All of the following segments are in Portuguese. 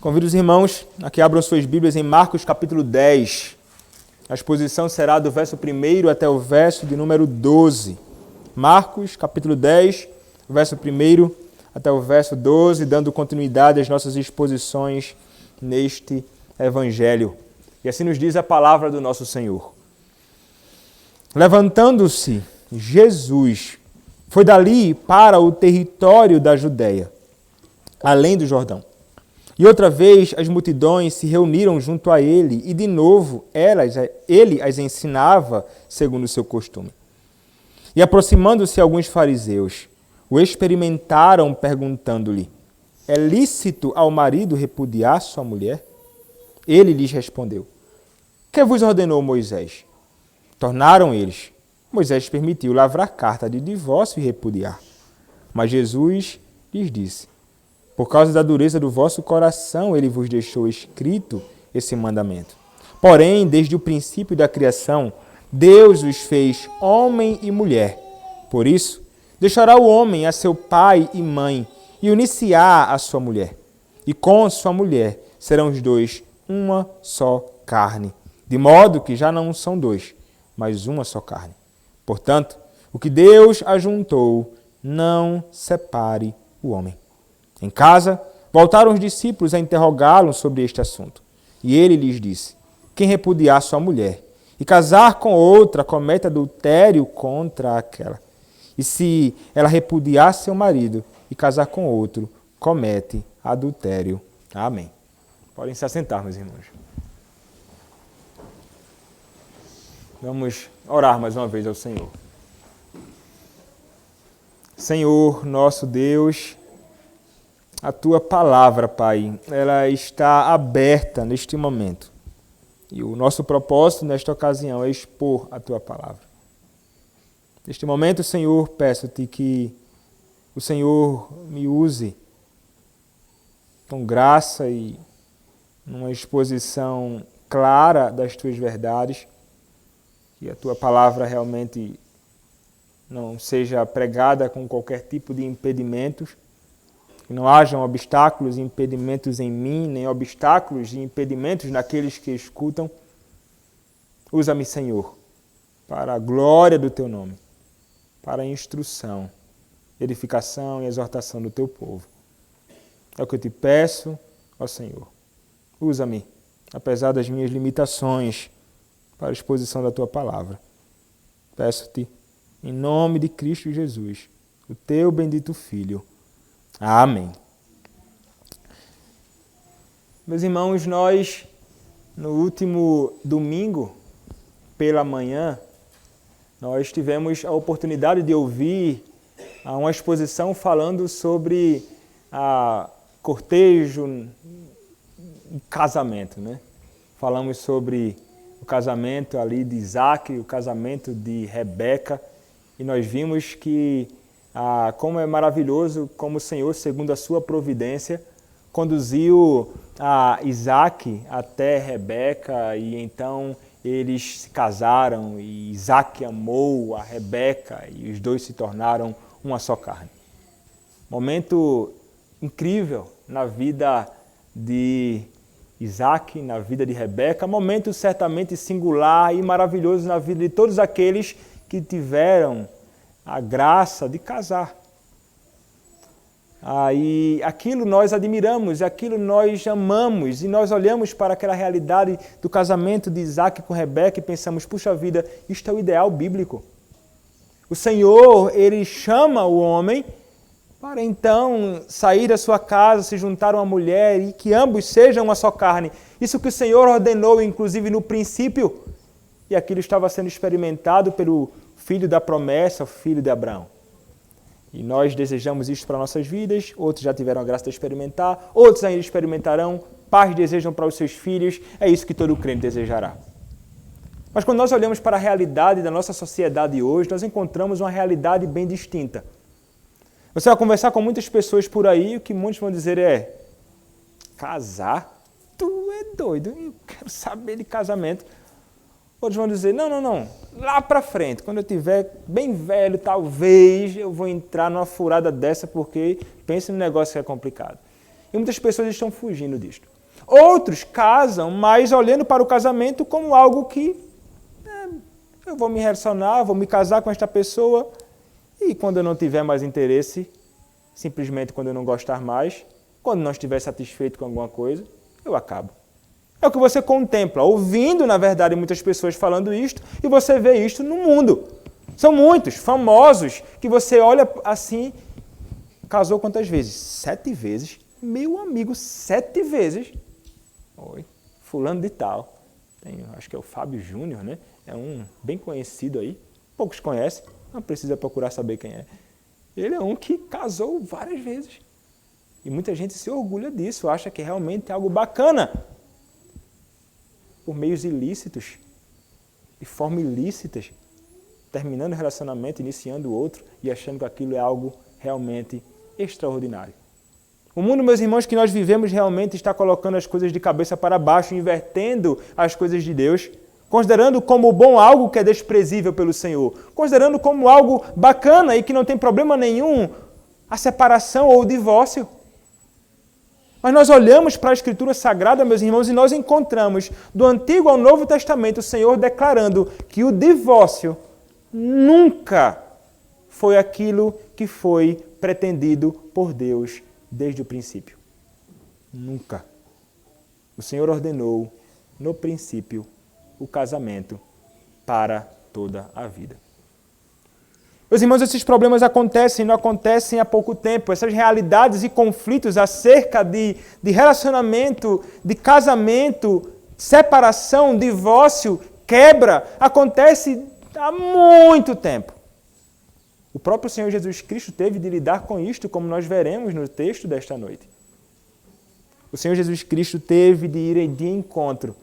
Convido os irmãos a que abram suas Bíblias em Marcos capítulo 10. A exposição será do verso 1 até o verso de número 12. Marcos capítulo 10, verso 1 até o verso 12, dando continuidade às nossas exposições neste Evangelho. E assim nos diz a palavra do nosso Senhor. Levantando-se, Jesus foi dali para o território da Judéia, além do Jordão. E outra vez as multidões se reuniram junto a ele, e de novo ele as ensinava segundo o seu costume. E aproximando-se alguns fariseus, o experimentaram perguntando-lhe: é lícito ao marido repudiar sua mulher? Ele lhes respondeu: que vos ordenou Moisés? Tornaram eles: Moisés permitiu lavrar carta de divórcio e repudiar. Mas Jesus lhes disse: por causa da dureza do vosso coração, ele vos deixou escrito esse mandamento. Porém, desde o princípio da criação, Deus os fez homem e mulher. Por isso, deixará o homem a seu pai e mãe, e unir-se-á a sua mulher. E com sua mulher serão os dois uma só carne. De modo que já não são dois, mas uma só carne. Portanto, o que Deus ajuntou, não separe o homem. Em casa, voltaram os discípulos a interrogá-lo sobre este assunto. E ele lhes disse: quem repudiar sua mulher e casar com outra, comete adultério contra aquela. E se ela repudiar seu marido e casar com outro, comete adultério. Amém. Podem se assentar, meus irmãos. Vamos orar mais uma vez ao Senhor. Senhor, nosso Deus, a Tua palavra, Pai, ela está aberta neste momento. E o nosso propósito nesta ocasião é expor a Tua palavra. Neste momento, Senhor, peço-Te que o Senhor me use com graça e numa exposição clara das Tuas verdades, que a Tua palavra realmente não seja pregada com qualquer tipo de impedimentos, que não hajam obstáculos e impedimentos em mim, nem obstáculos e impedimentos naqueles que escutam. Usa-me, Senhor, para a glória do Teu nome, para a instrução, edificação e exortação do Teu povo. É o que eu Te peço, ó Senhor. Usa-me, apesar das minhas limitações, para a exposição da Tua palavra. Peço-Te, em nome de Cristo Jesus, o Teu bendito Filho. Amém. Meus irmãos, nós, no último domingo, pela manhã, nós tivemos a oportunidade de ouvir uma exposição falando sobre cortejo e casamento, né? Falamos sobre o casamento ali de Isaac, o casamento de Rebeca, e nós vimos que como é maravilhoso como o Senhor, segundo a sua providência, conduziu Isaac até Rebeca, e então eles se casaram e Isaac amou a Rebeca e os dois se tornaram uma só carne. Momento incrível na vida de Isaac, na vida de Rebeca, momento certamente singular e maravilhoso na vida de todos aqueles que tiveram a graça de casar. E aquilo nós admiramos, aquilo nós amamos, e nós olhamos para aquela realidade do casamento de Isaac com Rebeca e pensamos: puxa vida, isto é o ideal bíblico. O Senhor, Ele chama o homem para então sair da sua casa, se juntar a uma mulher e que ambos sejam uma só carne. Isso que o Senhor ordenou, inclusive no princípio, e aquilo estava sendo experimentado pelo filho da promessa, o filho de Abraão. E nós desejamos isso para nossas vidas, outros já tiveram a graça de experimentar, outros ainda experimentarão, pais desejam para os seus filhos, é isso que todo crente desejará. Mas quando nós olhamos para a realidade da nossa sociedade hoje, nós encontramos uma realidade bem distinta. Você vai conversar com muitas pessoas por aí, o que muitos vão dizer é: casar? Tu é doido, eu quero saber de casamento. Outros vão dizer: não, lá para frente, quando eu estiver bem velho, talvez eu vou entrar numa furada dessa, porque pensa no negócio que é complicado. E muitas pessoas estão fugindo disto. Outros casam, mas olhando para o casamento como algo que eu vou me relacionar, vou me casar com esta pessoa e quando eu não tiver mais interesse, simplesmente quando eu não gostar mais, quando não estiver satisfeito com alguma coisa, eu acabo. É o que você contempla, ouvindo, na verdade, muitas pessoas falando isto, e você vê isto no mundo. São muitos famosos que você olha assim, casou quantas vezes? 7 vezes. Meu amigo, 7 vezes. Oi, fulano de tal. Acho que é o Fábio Júnior, né? É um bem conhecido aí. Poucos conhecem, não precisa procurar saber quem é. Ele é um que casou várias vezes. E muita gente se orgulha disso, acha que realmente é algo bacana. Por meios ilícitos, de forma ilícitas, terminando o relacionamento, iniciando outro e achando que aquilo é algo realmente extraordinário. O mundo, meus irmãos, que nós vivemos realmente está colocando as coisas de cabeça para baixo, invertendo as coisas de Deus, considerando como bom algo que é desprezível pelo Senhor, considerando como algo bacana e que não tem problema nenhum a separação ou o divórcio. Mas nós olhamos para a Escritura Sagrada, meus irmãos, e nós encontramos do Antigo ao Novo Testamento o Senhor declarando que o divórcio nunca foi aquilo que foi pretendido por Deus desde o princípio. Nunca. O Senhor ordenou, no princípio, o casamento para toda a vida. Meus irmãos, esses problemas acontecem, não acontecem há pouco tempo. Essas realidades e conflitos acerca de relacionamento, de casamento, separação, divórcio, quebra, acontece há muito tempo. O próprio Senhor Jesus Cristo teve de lidar com isto, como nós veremos no texto desta noite. O Senhor Jesus Cristo teve de ir de encontro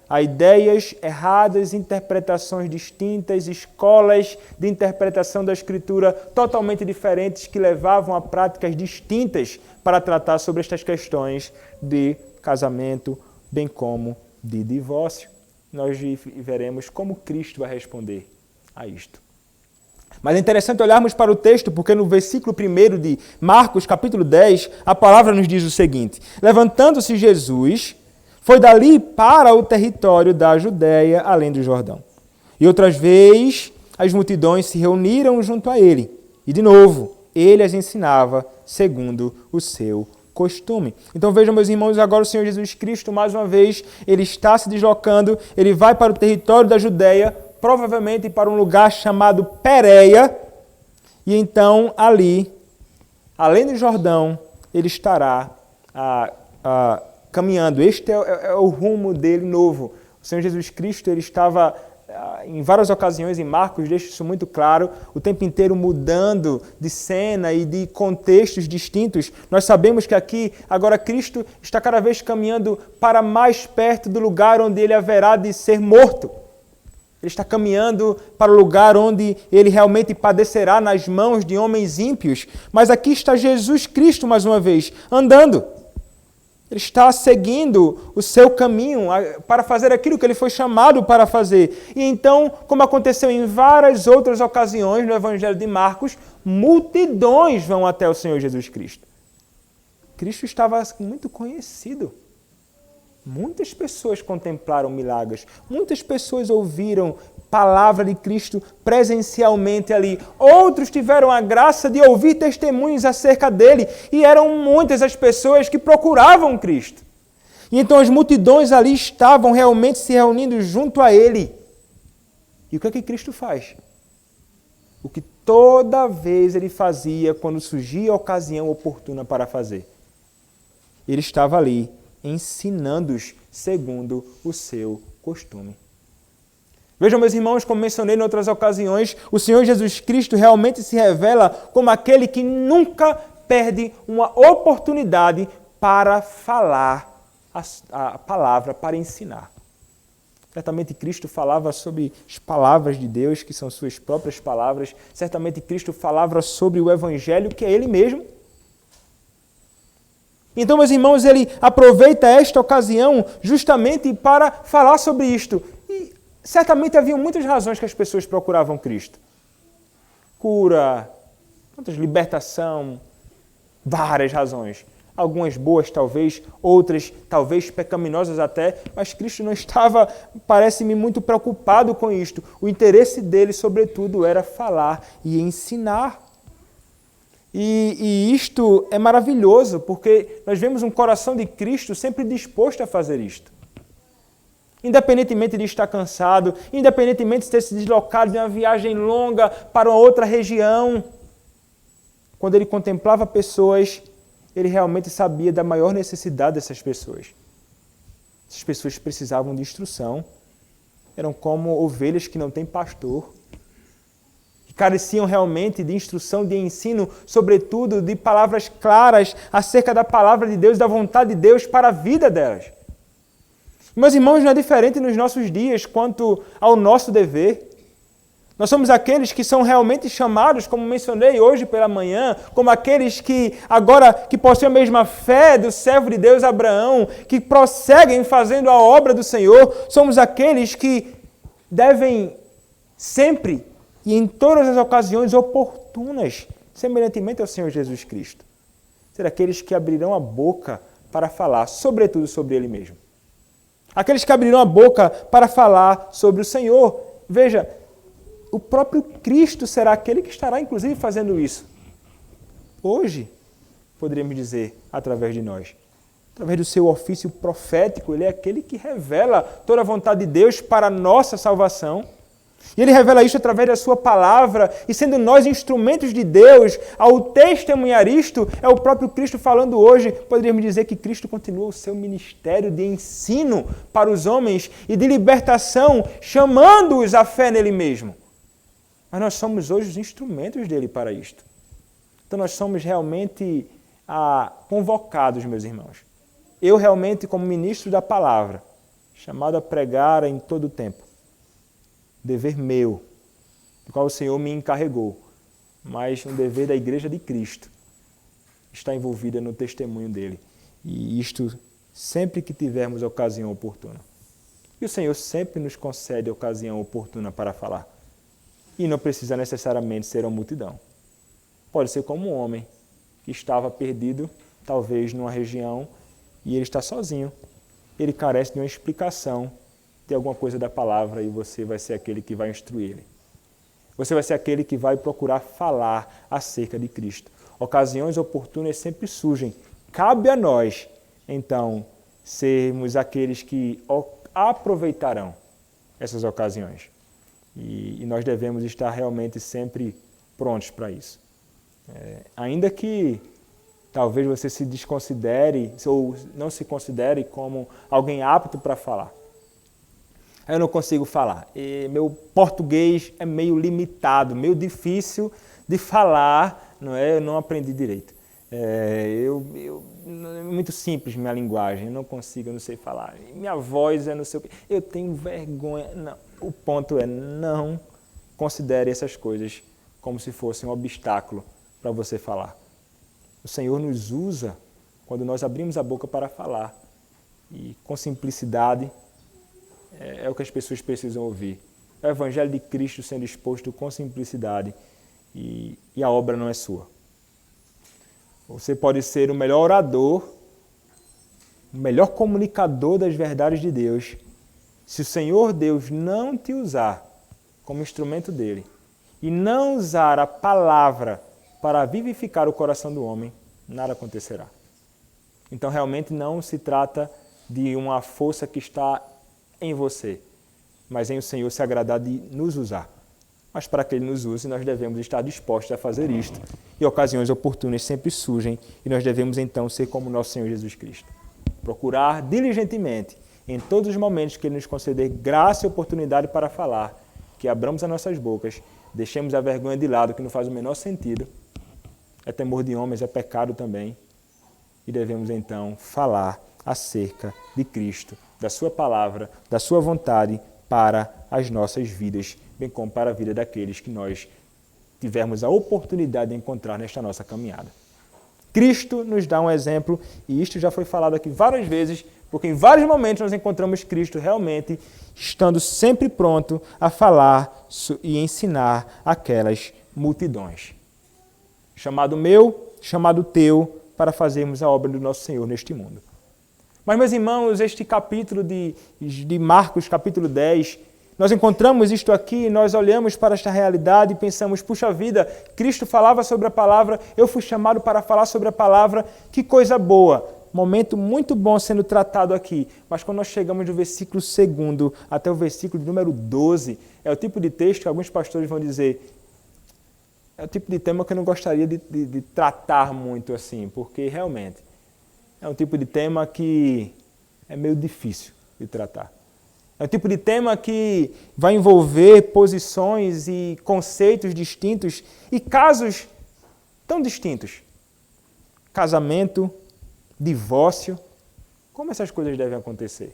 a ideias erradas, interpretações distintas, escolas de interpretação da Escritura totalmente diferentes que levavam a práticas distintas para tratar sobre estas questões de casamento, bem como de divórcio. Nós veremos como Cristo vai responder a isto. Mas é interessante olharmos para o texto, porque no versículo 1 de Marcos, capítulo 10, a palavra nos diz o seguinte: levantando-se Jesus, foi dali para o território da Judéia, além do Jordão. E outras vezes as multidões se reuniram junto a ele. E de novo, ele as ensinava segundo o seu costume. Então vejam, meus irmãos, agora o Senhor Jesus Cristo, mais uma vez, ele está se deslocando, ele vai para o território da Judéia, provavelmente para um lugar chamado Pérea, e então ali, além do Jordão, ele estará caminhando. Este é o rumo dele novo. O Senhor Jesus Cristo, ele estava em várias ocasiões, em Marcos deixa isso muito claro, o tempo inteiro mudando de cena e de contextos distintos. Nós sabemos que aqui, agora, Cristo está cada vez caminhando para mais perto do lugar onde ele haverá de ser morto. Ele está caminhando para o lugar onde ele realmente padecerá nas mãos de homens ímpios. Mas aqui está Jesus Cristo, mais uma vez, andando. Ele está seguindo o seu caminho para fazer aquilo que ele foi chamado para fazer. E então, como aconteceu em várias outras ocasiões no Evangelho de Marcos, multidões vão até o Senhor Jesus Cristo. Cristo estava muito conhecido. Muitas pessoas contemplaram milagres. Muitas pessoas ouviram palavra de Cristo presencialmente ali. Outros tiveram a graça de ouvir testemunhos acerca dele. E eram muitas as pessoas que procuravam Cristo. E então as multidões ali estavam realmente se reunindo junto a ele. E o que é que Cristo faz? O que toda vez ele fazia quando surgia a ocasião oportuna para fazer. Ele estava ali ensinando-os segundo o seu costume. Vejam, meus irmãos, como mencionei em outras ocasiões, o Senhor Jesus Cristo realmente se revela como aquele que nunca perde uma oportunidade para falar a palavra, para ensinar. Certamente Cristo falava sobre as palavras de Deus, que são suas próprias palavras. Certamente Cristo falava sobre o Evangelho, que é Ele mesmo. Então, meus irmãos, ele aproveita esta ocasião justamente para falar sobre isto. E certamente havia muitas razões que as pessoas procuravam Cristo. Cura, libertação, várias razões. algumas boas talvez, outras talvez pecaminosas até, mas Cristo não estava, parece-me, muito preocupado com isto. O interesse dele, sobretudo, era falar e ensinar. E isto é maravilhoso, porque nós vemos um coração de Cristo sempre disposto a fazer isto. Independentemente de estar cansado, independentemente de ter se deslocado de uma viagem longa para uma outra região, quando ele contemplava pessoas, ele realmente sabia da maior necessidade dessas pessoas. Essas pessoas precisavam de instrução, eram como ovelhas que não têm pastor, que careciam realmente de instrução, de ensino, sobretudo de palavras claras acerca da palavra de Deus, da vontade de Deus para a vida delas. Meus irmãos, não é diferente nos nossos dias quanto ao nosso dever. Nós somos aqueles que são realmente chamados, como mencionei hoje pela manhã, como aqueles que agora que possuem a mesma fé do servo de Deus Abraão, que prosseguem fazendo a obra do Senhor. Somos aqueles que devem sempre e em todas as ocasiões oportunas, semelhantemente ao Senhor Jesus Cristo, ser aqueles que abrirão a boca para falar, sobretudo sobre Ele mesmo. Aqueles que abrirão a boca para falar sobre o Senhor. Veja, o próprio Cristo será aquele que estará, inclusive, fazendo isso. Hoje, poderíamos dizer, através de nós. Através do seu ofício profético, Ele é aquele que revela toda a vontade de Deus para a nossa salvação. E Ele revela isso através da sua palavra, e sendo nós instrumentos de Deus, ao testemunhar isto, é o próprio Cristo falando hoje. Poderíamos dizer que Cristo continua o seu ministério de ensino para os homens e de libertação, chamando-os à fé nele mesmo. Mas nós somos hoje os instrumentos dele para isto. Então nós somos realmente convocados, meus irmãos. Eu realmente, como ministro da palavra, chamado a pregar em todo o tempo. Dever meu, do qual o Senhor me encarregou, mas um dever da Igreja de Cristo, está envolvida no testemunho dele. E isto sempre que tivermos a ocasião oportuna. E o Senhor sempre nos concede a ocasião oportuna para falar. E não precisa necessariamente ser uma multidão. Pode ser como um homem que estava perdido, talvez numa região, e ele está sozinho. Ele carece de uma explicação de alguma coisa da palavra e você vai ser aquele que vai instruir ele. Você vai ser aquele que vai procurar falar acerca de Cristo. Ocasiões oportunas sempre surgem. Cabe a nós, então, sermos aqueles que aproveitarão essas ocasiões. E nós devemos estar realmente sempre prontos para isso. Ainda que talvez você se desconsidere ou não se considere como alguém apto para falar. Eu não consigo falar. Meu português é meio limitado, meio difícil de falar, não é? Eu não aprendi direito. É muito simples minha linguagem, eu não consigo, eu não sei falar. Minha voz é não sei o quê. Eu tenho vergonha. Não. O ponto é, não considere essas coisas como se fossem um obstáculo para você falar. O Senhor nos usa quando nós abrimos a boca para falar. E com simplicidade, é o que as pessoas precisam ouvir. É o Evangelho de Cristo sendo exposto com simplicidade e a obra não é sua. Você pode ser o melhor orador, o melhor comunicador das verdades de Deus. Se o Senhor Deus não te usar como instrumento dele e não usar a palavra para vivificar o coração do homem, nada acontecerá. Então realmente não se trata de uma força que está em você, mas em o Senhor se agradar de nos usar. Mas para que Ele nos use, nós devemos estar dispostos a fazer isto. E ocasiões oportunas sempre surgem e nós devemos então ser como nosso Senhor Jesus Cristo. Procurar diligentemente, em todos os momentos que Ele nos conceder graça e oportunidade para falar, que abramos as nossas bocas, deixemos a vergonha de lado, que não faz o menor sentido. É temor de homens, é pecado também. E devemos então falar acerca de Cristo, da sua palavra, da sua vontade para as nossas vidas, bem como para a vida daqueles que nós tivermos a oportunidade de encontrar nesta nossa caminhada. Cristo nos dá um exemplo, e isto já foi falado aqui várias vezes, porque em vários momentos nós encontramos Cristo realmente estando sempre pronto a falar e ensinar aquelas multidões. Chamado meu, chamado teu, para fazermos a obra do nosso Senhor neste mundo. Mas, meus irmãos, este capítulo de Marcos, capítulo 10, nós encontramos isto aqui, nós olhamos para esta realidade e pensamos, puxa vida, Cristo falava sobre a palavra, eu fui chamado para falar sobre a palavra, que coisa boa. Momento muito bom sendo tratado aqui. Mas quando nós chegamos do versículo 2 até o versículo de número 12, é o tipo de texto que alguns pastores vão dizer, é o tipo de tema que eu não gostaria de tratar muito assim, porque realmente é um tipo de tema que é meio difícil de tratar. É um tipo de tema que vai envolver posições e conceitos distintos e casos tão distintos. Casamento, divórcio, como essas coisas devem acontecer?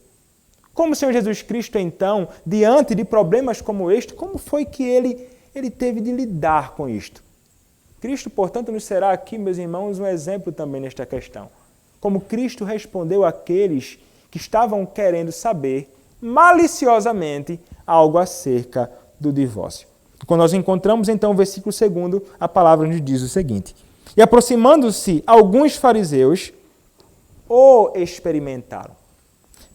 Como o Senhor Jesus Cristo, então, diante de problemas como este, como foi que ele teve de lidar com isto? Cristo, portanto, nos será aqui, meus irmãos, um exemplo também nesta questão. Como Cristo respondeu àqueles que estavam querendo saber maliciosamente algo acerca do divórcio. Quando nós encontramos então o versículo 2, a palavra nos diz o seguinte: e aproximando-se alguns fariseus, o experimentaram,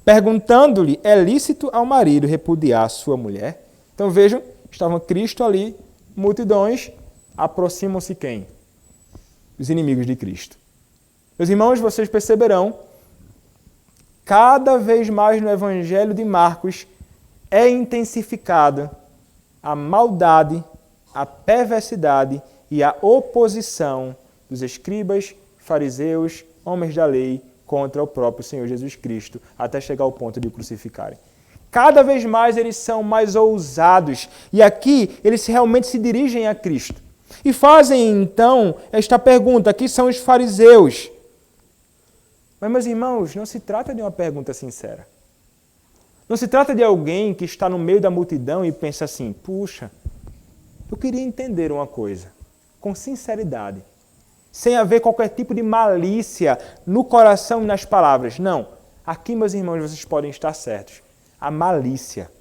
perguntando-lhe, é lícito ao marido repudiar sua mulher? Então vejam, estavam Cristo ali, multidões, aproximam-se quem? Os inimigos de Cristo. Meus irmãos, vocês perceberão, cada vez mais no Evangelho de Marcos é intensificada a maldade, a perversidade e a oposição dos escribas, fariseus, homens da lei contra o próprio Senhor Jesus Cristo, até chegar ao ponto de o crucificarem. Cada vez mais eles são mais ousados e aqui eles realmente se dirigem a Cristo. E fazem então esta pergunta, aqui são os fariseus. Mas, meus irmãos, não se trata de uma pergunta sincera. Não se trata de alguém que está no meio da multidão e pensa assim, puxa, eu queria entender uma coisa, com sinceridade, sem haver qualquer tipo de malícia no coração e nas palavras. Não, aqui, meus irmãos, vocês podem estar certos. A malícia.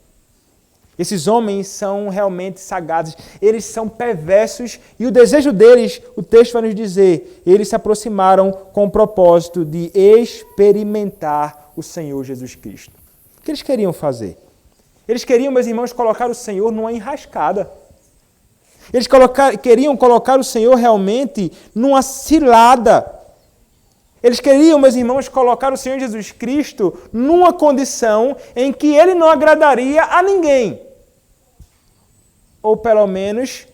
Esses homens são realmente sagazes, eles são perversos e o desejo deles, o texto vai nos dizer, eles se aproximaram com o propósito de experimentar o Senhor Jesus Cristo. O que eles queriam fazer? Eles queriam, meus irmãos, colocar o Senhor numa enrascada. Eles queriam colocar o Senhor realmente numa cilada. Eles queriam, meus irmãos, colocar o Senhor Jesus Cristo numa condição em que ele não agradaria a ninguém. Ou pelo menos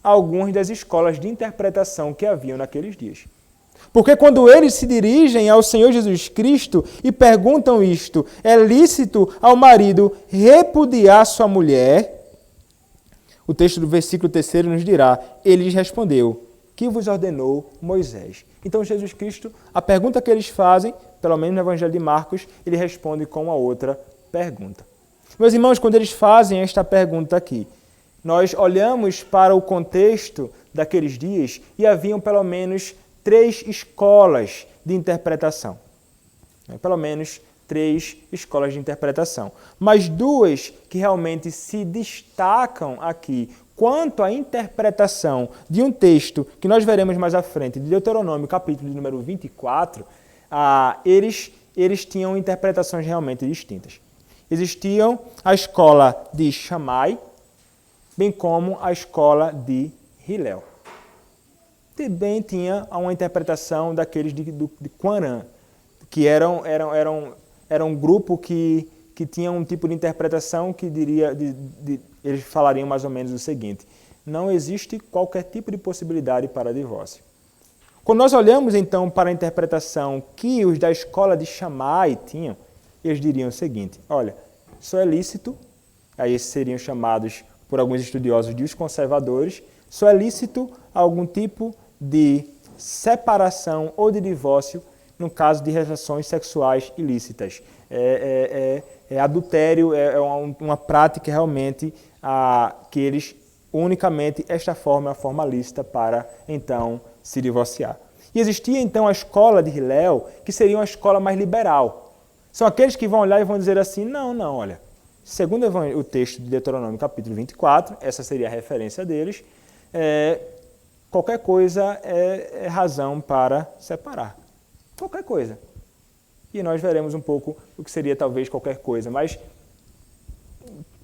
algumas das escolas de interpretação que haviam naqueles dias. Porque quando eles se dirigem ao Senhor Jesus Cristo e perguntam isto, é lícito ao marido repudiar sua mulher? O texto do versículo 3 nos dirá, ele lhes respondeu, que vos ordenou Moisés? Então Jesus Cristo, a pergunta que eles fazem, pelo menos no Evangelho de Marcos, ele responde com uma outra pergunta. Meus irmãos, quando eles fazem esta pergunta aqui, nós olhamos para o contexto daqueles dias e haviam pelo menos 3 escolas de interpretação. Pelo menos 3 escolas de interpretação. Mas 2 que realmente se destacam aqui quanto à interpretação de um texto que nós veremos mais à frente, de Deuteronômio, capítulo de número 24, eles tinham interpretações realmente distintas. Existiam a escola de Shammai, bem como a escola de Hillel. Também tinha uma interpretação daqueles de Qumran, que era um grupo que tinha um tipo de interpretação que diria, eles falariam mais ou menos o seguinte, não existe qualquer tipo de possibilidade para divórcio. Quando nós olhamos então para a interpretação que os da escola de Shammai tinham, eles diriam o seguinte, olha, só é lícito, aí esses seriam chamados por alguns estudiosos de os conservadores, só é lícito algum tipo de separação ou de divórcio no caso de relações sexuais ilícitas. Adultério, uma prática realmente que eles, unicamente, esta forma é a forma lícita para, então, se divorciar. E existia, então, a escola de Hillel, que seria uma escola mais liberal. São aqueles que vão olhar e vão dizer assim, não, olha, segundo o texto de Deuteronômio, capítulo 24, essa seria a referência deles, qualquer coisa é razão para separar. Qualquer coisa. E nós veremos um pouco o que seria talvez qualquer coisa, mas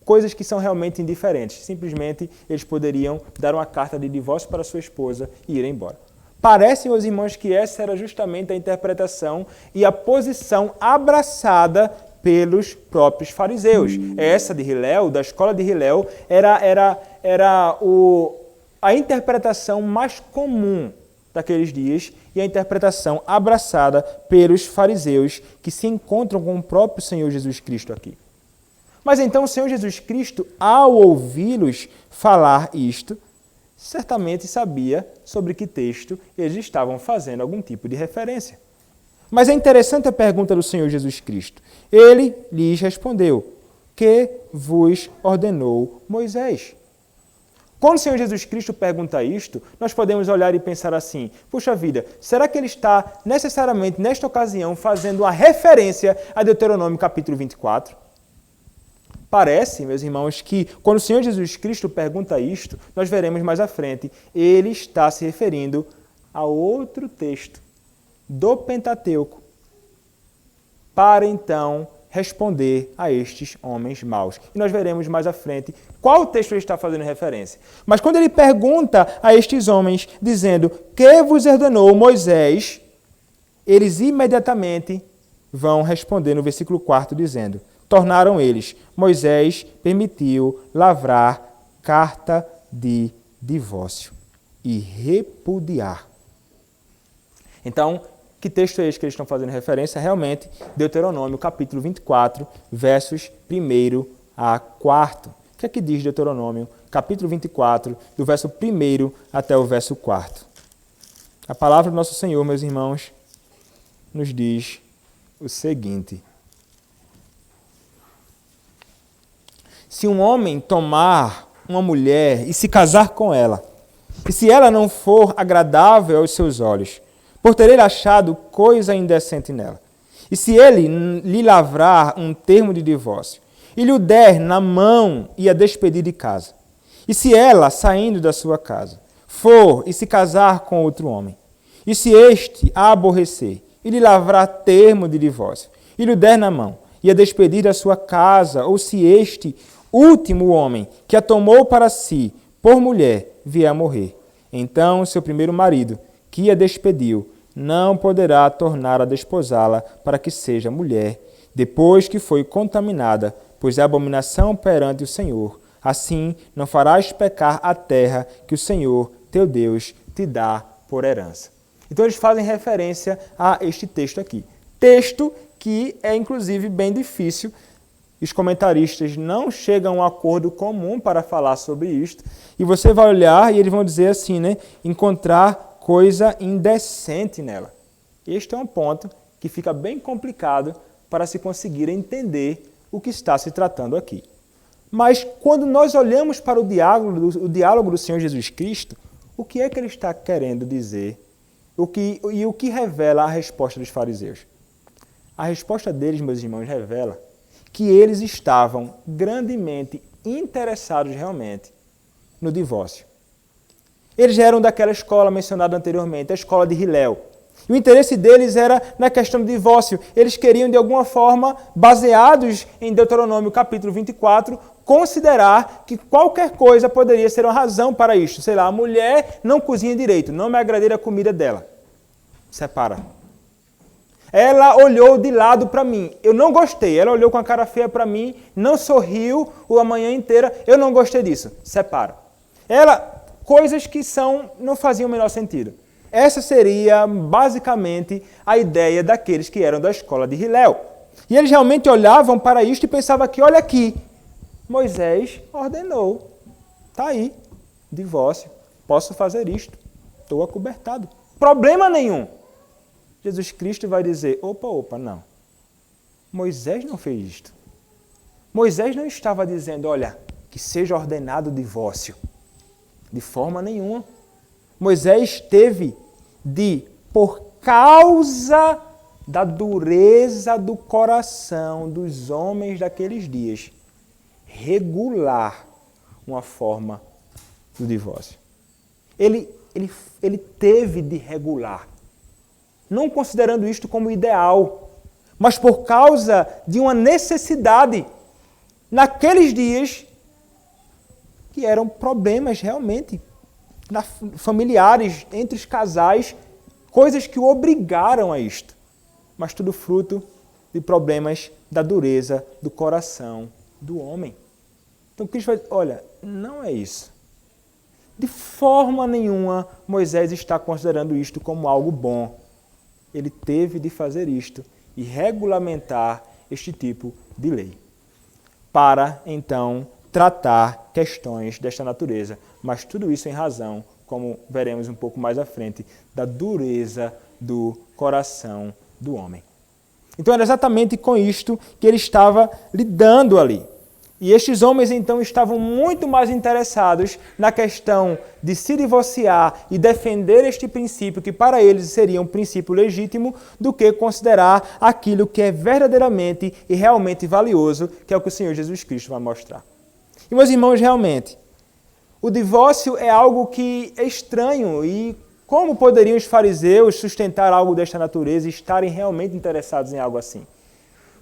coisas que são realmente indiferentes. Simplesmente eles poderiam dar uma carta de divórcio para sua esposa e ir embora. Parece, meus irmãos, que essa era justamente a interpretação e a posição abraçada pelos próprios fariseus. Essa de Hilel, da escola de Hilel, era a interpretação mais comum daqueles dias e a interpretação abraçada pelos fariseus que se encontram com o próprio Senhor Jesus Cristo aqui. Mas então o Senhor Jesus Cristo, ao ouvi-los falar isto, certamente sabia sobre que texto eles estavam fazendo algum tipo de referência. Mas é interessante a pergunta do Senhor Jesus Cristo. Ele lhes respondeu: que vos ordenou Moisés? Quando o Senhor Jesus Cristo pergunta isto, nós podemos olhar e pensar assim: puxa vida, será que ele está necessariamente, nesta ocasião, fazendo uma referência a Deuteronômio capítulo 24? Parece, meus irmãos, que quando o Senhor Jesus Cristo pergunta isto, nós veremos mais à frente, ele está se referindo a outro texto do Pentateuco para então responder a estes homens maus. E nós veremos mais à frente qual texto ele está fazendo referência. Mas quando ele pergunta a estes homens, dizendo: que vos ordenou Moisés? Eles imediatamente vão responder no versículo 4, dizendo: tornaram eles: Moisés permitiu lavrar carta de divórcio e repudiar. Então, que texto é este que eles estão fazendo referência? Realmente, Deuteronômio, capítulo 24, versos 1 a 4. O que é que diz Deuteronômio, capítulo 24, do verso 1 até o verso 4? A palavra do nosso Senhor, meus irmãos, nos diz o seguinte: se um homem tomar uma mulher e se casar com ela, e se ela não for agradável aos seus olhos, por ter ele achado coisa indecente nela, e se ele lhe lavrar um termo de divórcio, e lhe o der na mão e a despedir de casa, e se ela, saindo da sua casa, for e se casar com outro homem, e se este a aborrecer, e lhe lavrar termo de divórcio, e lhe o der na mão, e a despedir da sua casa, ou se este último homem, que a tomou para si por mulher, vier a morrer, então seu primeiro marido, que a despediu, não poderá tornar a desposá-la para que seja mulher, depois que foi contaminada, pois é abominação perante o Senhor. Assim não farás pecar a terra que o Senhor, teu Deus, te dá por herança. Então eles fazem referência a este texto aqui. Texto que é, inclusive, bem difícil. Os comentaristas não chegam a um acordo comum para falar sobre isto. E você vai olhar e eles vão dizer assim, né? Encontrar coisa indecente nela. Este é um ponto que fica bem complicado para se conseguir entender o que está se tratando aqui. Mas quando nós olhamos para o diálogo do Senhor Jesus Cristo, o que é que ele está querendo dizer? O que revela a resposta dos fariseus? A resposta deles, meus irmãos, revela que eles estavam grandemente interessados realmente no divórcio. Eles eram daquela escola mencionada anteriormente, a escola de Hilel. E o interesse deles era na questão do divórcio. Eles queriam, de alguma forma, baseados em Deuteronômio capítulo 24, considerar que qualquer coisa poderia ser uma razão para isto. Sei lá, a mulher não cozinha direito, não me agradei a comida dela. Separa. Ela olhou de lado para mim, eu não gostei. Ela olhou com a cara feia para mim, não sorriu a manhã inteira, eu não gostei disso. Separa. Coisas que não faziam o menor sentido. Essa seria, basicamente, a ideia daqueles que eram da escola de Hilel. E eles realmente olhavam para isto e pensavam que, olha aqui, Moisés ordenou. Está aí, divórcio, posso fazer isto, estou acobertado. Problema nenhum. Jesus Cristo vai dizer, opa, não. Moisés não fez isto. Moisés não estava dizendo, olha, que seja ordenado o divórcio. De forma nenhuma. Moisés teve por causa da dureza do coração dos homens daqueles dias, regular uma forma do divórcio. Ele ele teve de regular. Não considerando isto como ideal, mas por causa de uma necessidade naqueles dias que eram problemas realmente familiares, entre os casais, coisas que o obrigaram a isto. Mas tudo fruto de problemas da dureza do coração do homem. Então Cristo vai dizer, olha, não é isso. De forma nenhuma Moisés está considerando isto como algo bom. Ele teve de fazer isto e regulamentar este tipo de lei, para então tratar questões desta natureza. Mas tudo isso em razão, como veremos um pouco mais à frente, da dureza do coração do homem. Então era exatamente com isto que ele estava lidando ali. E estes homens então estavam muito mais interessados na questão de se divorciar e defender este princípio, que para eles seria um princípio legítimo, do que considerar aquilo que é verdadeiramente e realmente valioso, que é o que o Senhor Jesus Cristo vai mostrar. E meus irmãos, realmente, o divórcio é algo que é estranho, e como poderiam os fariseus sustentar algo desta natureza e estarem realmente interessados em algo assim?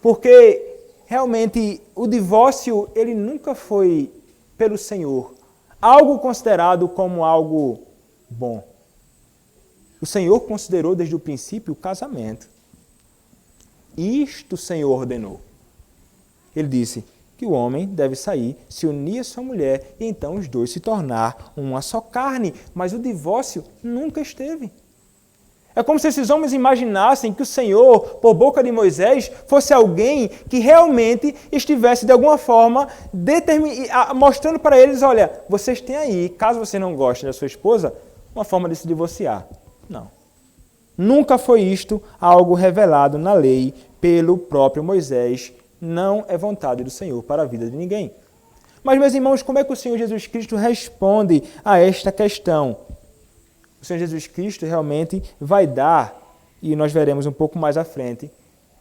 Porque realmente o divórcio ele nunca foi pelo Senhor algo considerado como algo bom. O Senhor considerou desde o princípio o casamento. Isto o Senhor ordenou. Ele disse que o homem deve sair, se unir à sua mulher e então os dois se tornar uma só carne. Mas o divórcio nunca esteve. É como se esses homens imaginassem que o Senhor, por boca de Moisés, fosse alguém que realmente estivesse, de alguma forma, mostrando para eles, olha, vocês têm aí, caso você não goste da sua esposa, uma forma de se divorciar. Não. Nunca foi isto algo revelado na lei pelo próprio Moisés. Não é vontade do Senhor para a vida de ninguém. Mas, meus irmãos, como é que o Senhor Jesus Cristo responde a esta questão? O Senhor Jesus Cristo realmente vai dar, e nós veremos um pouco mais à frente,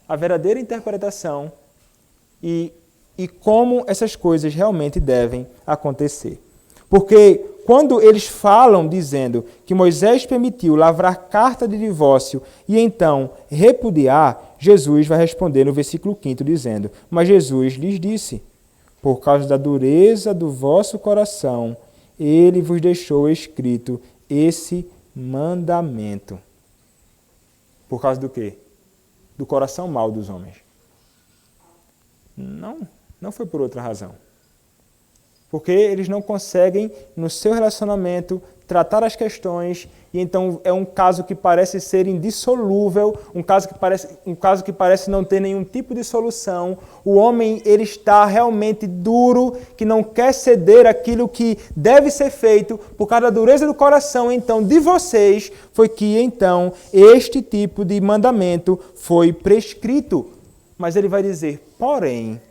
a verdadeira interpretação e como essas coisas realmente devem acontecer. Porque quando eles falam dizendo que Moisés permitiu lavrar carta de divórcio e então repudiar, Jesus vai responder no versículo 5 dizendo, mas Jesus lhes disse, por causa da dureza do vosso coração, ele vos deixou escrito esse mandamento. Por causa do quê? Do coração mau dos homens. Não foi por outra razão. Porque eles não conseguem, no seu relacionamento, tratar as questões, e então é um caso que parece ser indissolúvel, um caso que parece não ter nenhum tipo de solução. O homem ele está realmente duro, que não quer ceder aquilo que deve ser feito, por causa da dureza do coração, então, de vocês, foi que, então, este tipo de mandamento foi prescrito. Mas ele vai dizer, porém,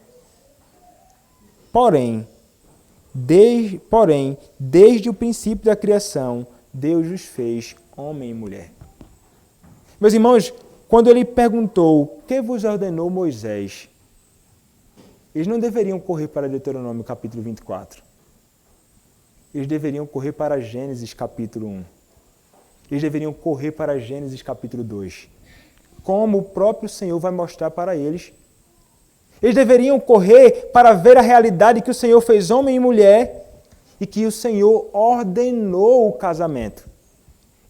desde o princípio da criação, Deus os fez homem e mulher. Meus irmãos, quando ele perguntou, o que vos ordenou Moisés? Eles não deveriam correr para Deuteronômio capítulo 24. Eles deveriam correr para Gênesis capítulo 1. Eles deveriam correr para Gênesis capítulo 2. Como o próprio Senhor vai mostrar para eles. Eles deveriam correr para ver a realidade que o Senhor fez homem e mulher e que o Senhor ordenou o casamento.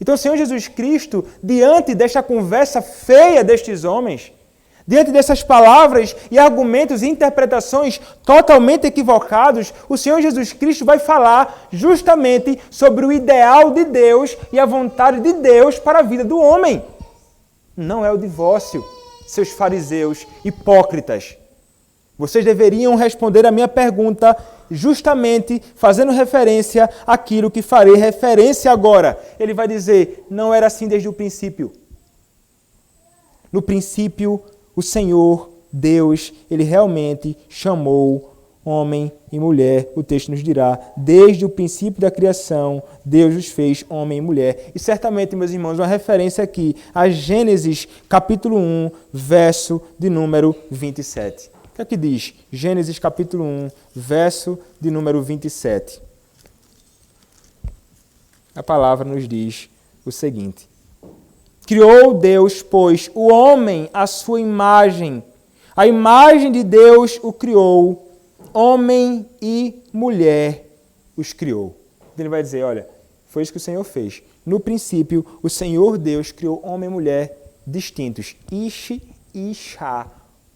Então o Senhor Jesus Cristo, diante desta conversa feia destes homens, diante dessas palavras e argumentos e interpretações totalmente equivocados, o Senhor Jesus Cristo vai falar justamente sobre o ideal de Deus e a vontade de Deus para a vida do homem. Não é o divórcio, seus fariseus hipócritas. Vocês deveriam responder a minha pergunta justamente fazendo referência àquilo que farei referência agora. Ele vai dizer, não era assim desde o princípio. No princípio, o Senhor, Deus, Ele realmente chamou homem e mulher. O texto nos dirá, desde o princípio da criação, Deus os fez homem e mulher. E certamente, meus irmãos, uma referência aqui a Gênesis capítulo 1, verso de número 27. O que é que diz? Gênesis capítulo 1, verso de número 27. a palavra nos diz o seguinte: criou Deus, pois, o homem à sua imagem. A imagem de Deus o criou, homem e mulher os criou. Ele vai dizer, olha, foi isso que o Senhor fez. No princípio, o Senhor Deus criou homem e mulher distintos. Ish e Ishá,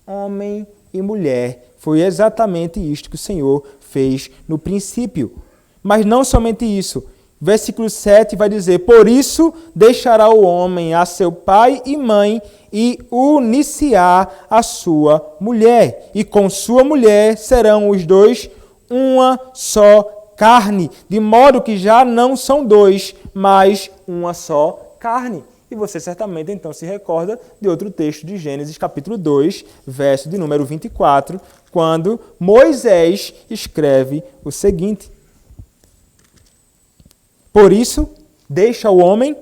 homem e mulher. Foi exatamente isto que o Senhor fez no princípio. Mas não somente isso. Versículo 7 vai dizer, por isso deixará o homem a seu pai e mãe e unir-se-á a sua mulher. E com sua mulher serão os dois uma só carne, de modo que já não são dois, mas uma só carne. E você certamente então se recorda de outro texto de Gênesis capítulo 2, verso de número 24, quando Moisés escreve o seguinte: por isso, deixa o homem,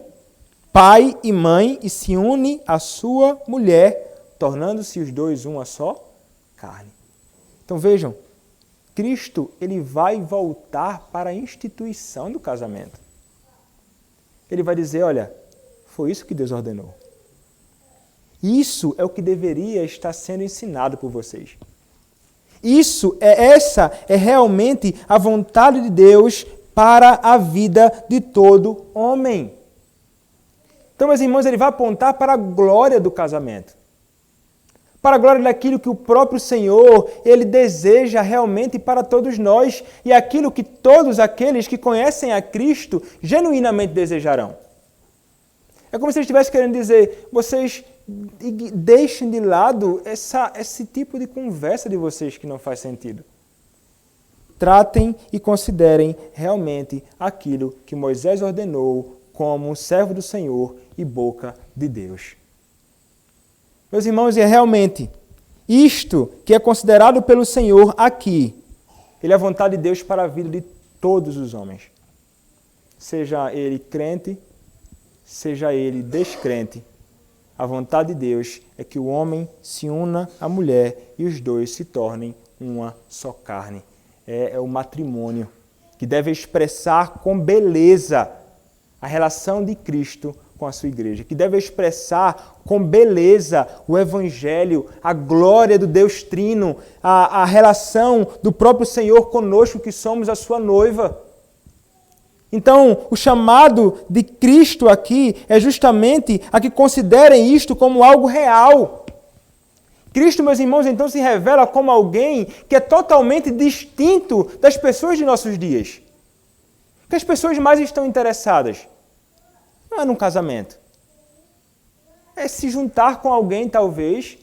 pai e mãe, e se une à sua mulher, tornando-se os dois uma só carne. Então vejam, Cristo ele vai voltar para a instituição do casamento. Ele vai dizer, olha, foi isso que Deus ordenou. Isso é o que deveria estar sendo ensinado por vocês. Essa é realmente a vontade de Deus para a vida de todo homem. Então, meus irmãos, ele vai apontar para a glória do casamento. Para a glória daquilo que o próprio Senhor, ele deseja realmente para todos nós. E aquilo que todos aqueles que conhecem a Cristo genuinamente desejarão. É como se ele estivesse querendo dizer, vocês deixem de lado esse tipo de conversa de vocês que não faz sentido. Tratem e considerem realmente aquilo que Moisés ordenou como um servo do Senhor e boca de Deus. Meus irmãos, é realmente isto que é considerado pelo Senhor aqui. Ele é a vontade de Deus para a vida de todos os homens. Seja ele crente, seja ele descrente. A vontade de Deus é que o homem se una à mulher e os dois se tornem uma só carne. É o matrimônio, que deve expressar com beleza a relação de Cristo com a sua igreja, que deve expressar com beleza o Evangelho, a glória do Deus Trino, a relação do próprio Senhor conosco, que somos a sua noiva. Então, o chamado de Cristo aqui é justamente a que considerem isto como algo real. Cristo, meus irmãos, então se revela como alguém que é totalmente distinto das pessoas de nossos dias. O que as pessoas mais estão interessadas não é num casamento. É se juntar com alguém, talvez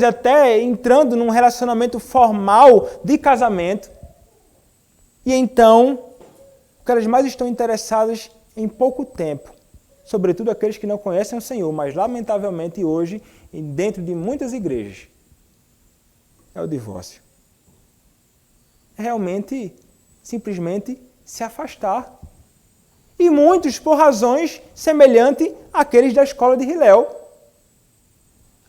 até entrando num relacionamento formal de casamento. E então, o que elas mais estão interessadas em pouco tempo, sobretudo aqueles que não conhecem o Senhor, mas lamentavelmente hoje, dentro de muitas igrejas, é o divórcio. É realmente, simplesmente, se afastar. E muitos por razões semelhantes àqueles da escola de Hilel.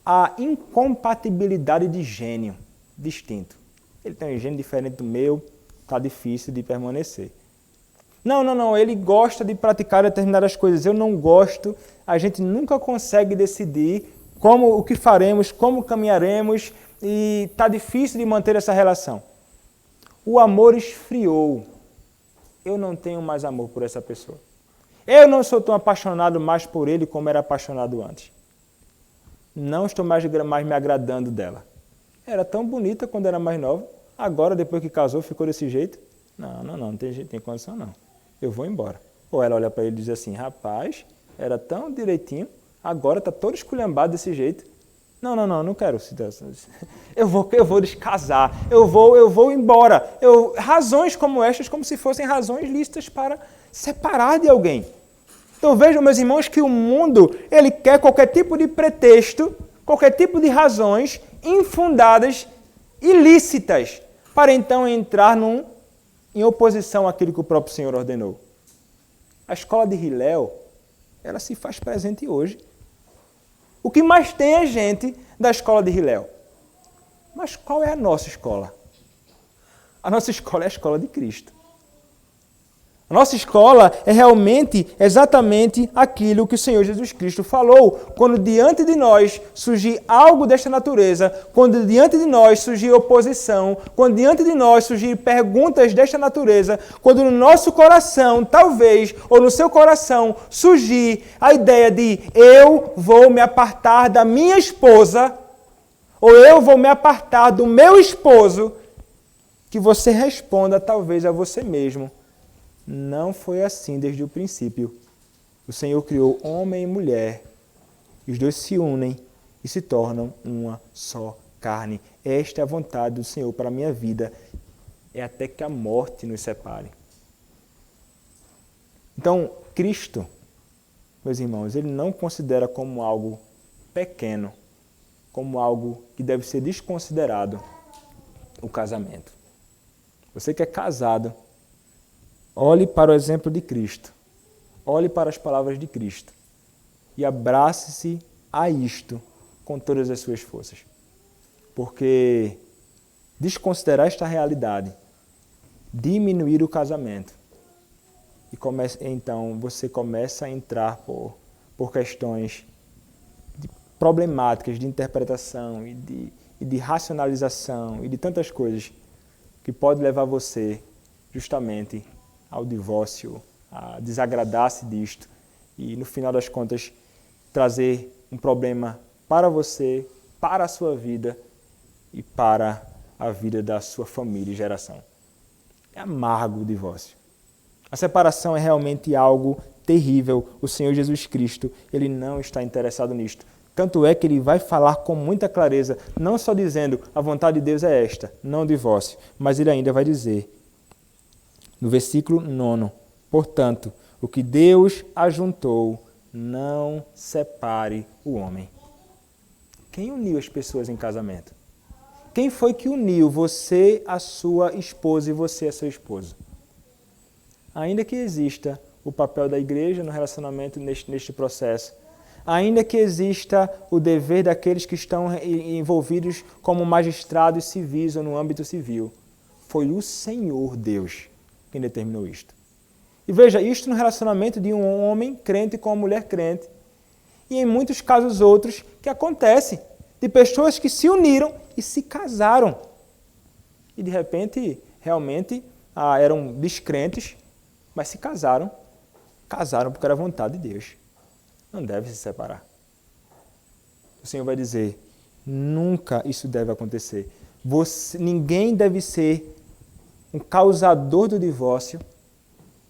A incompatibilidade de gênio distinto. Ele tem um gênio diferente do meu, está difícil de permanecer. Não, ele gosta de praticar determinadas coisas, eu não gosto, a gente nunca consegue decidir o que faremos, como caminharemos, e está difícil de manter essa relação. O amor esfriou. Eu não tenho mais amor por essa pessoa. Eu não sou tão apaixonado mais por ele como era apaixonado antes. Não estou mais me agradando dela. Era tão bonita quando era mais nova, agora, depois que casou, ficou desse jeito. Não tem condição não. Eu vou embora. Ou ela olha para ele e diz assim, rapaz, era tão direitinho, agora está todo esculhambado desse jeito. Não quero. Eu vou descasar, eu vou embora. Razões como estas, como se fossem razões lícitas para separar de alguém. Então vejam, meus irmãos, que o mundo, ele quer qualquer tipo de pretexto, qualquer tipo de razões infundadas, ilícitas, para então entrar em oposição àquilo que o próprio Senhor ordenou. A escola de Hilel, ela se faz presente hoje. O que mais tem é gente da escola de Hilel. Mas qual é a nossa escola? A nossa escola é a escola de Cristo. A nossa escola é realmente exatamente aquilo que o Senhor Jesus Cristo falou. Quando diante de nós surgir algo desta natureza, quando diante de nós surgir oposição, quando diante de nós surgir perguntas desta natureza, quando no nosso coração, talvez, ou no seu coração, surgir a ideia de eu vou me apartar da minha esposa, ou eu vou me apartar do meu esposo, que você responda talvez a você mesmo. Não foi assim desde o princípio. O Senhor criou homem e mulher. E os dois se unem e se tornam uma só carne. Esta é a vontade do Senhor para a minha vida. É até que a morte nos separe. Então, Cristo, meus irmãos, Ele não considera como algo pequeno, como algo que deve ser desconsiderado o casamento. Você que é casado, olhe para o exemplo de Cristo, olhe para as palavras de Cristo e abrace-se a isto com todas as suas forças. Porque desconsiderar esta realidade, diminuir o casamento, e então você começa a entrar por questões problemáticas de interpretação e de racionalização e de tantas coisas que pode levar você justamente ao divórcio, a desagradar-se disto e, no final das contas, trazer um problema para você, para a sua vida e para a vida da sua família e geração. É amargo o divórcio. A separação é realmente algo terrível. O Senhor Jesus Cristo, Ele não está interessado nisto. Tanto é que Ele vai falar com muita clareza, não só dizendo a vontade de Deus é esta, não o divórcio, mas Ele ainda vai dizer, no versículo 9, portanto, o que Deus ajuntou, não separe o homem. Quem uniu as pessoas em casamento? Quem foi que uniu você, a sua esposa e você, a seu esposo? Ainda que exista o papel da igreja no relacionamento neste processo, ainda que exista o dever daqueles que estão envolvidos como magistrados civis ou no âmbito civil, foi o Senhor Deus quem determinou isto. E veja, isto no relacionamento de um homem crente com uma mulher crente. E em muitos casos outros que acontece, de pessoas que se uniram e se casaram. E de repente, realmente, eram descrentes, mas se casaram. Casaram porque era a vontade de Deus. Não deve se separar. O Senhor vai dizer, nunca isso deve acontecer. Ninguém deve ser um causador do divórcio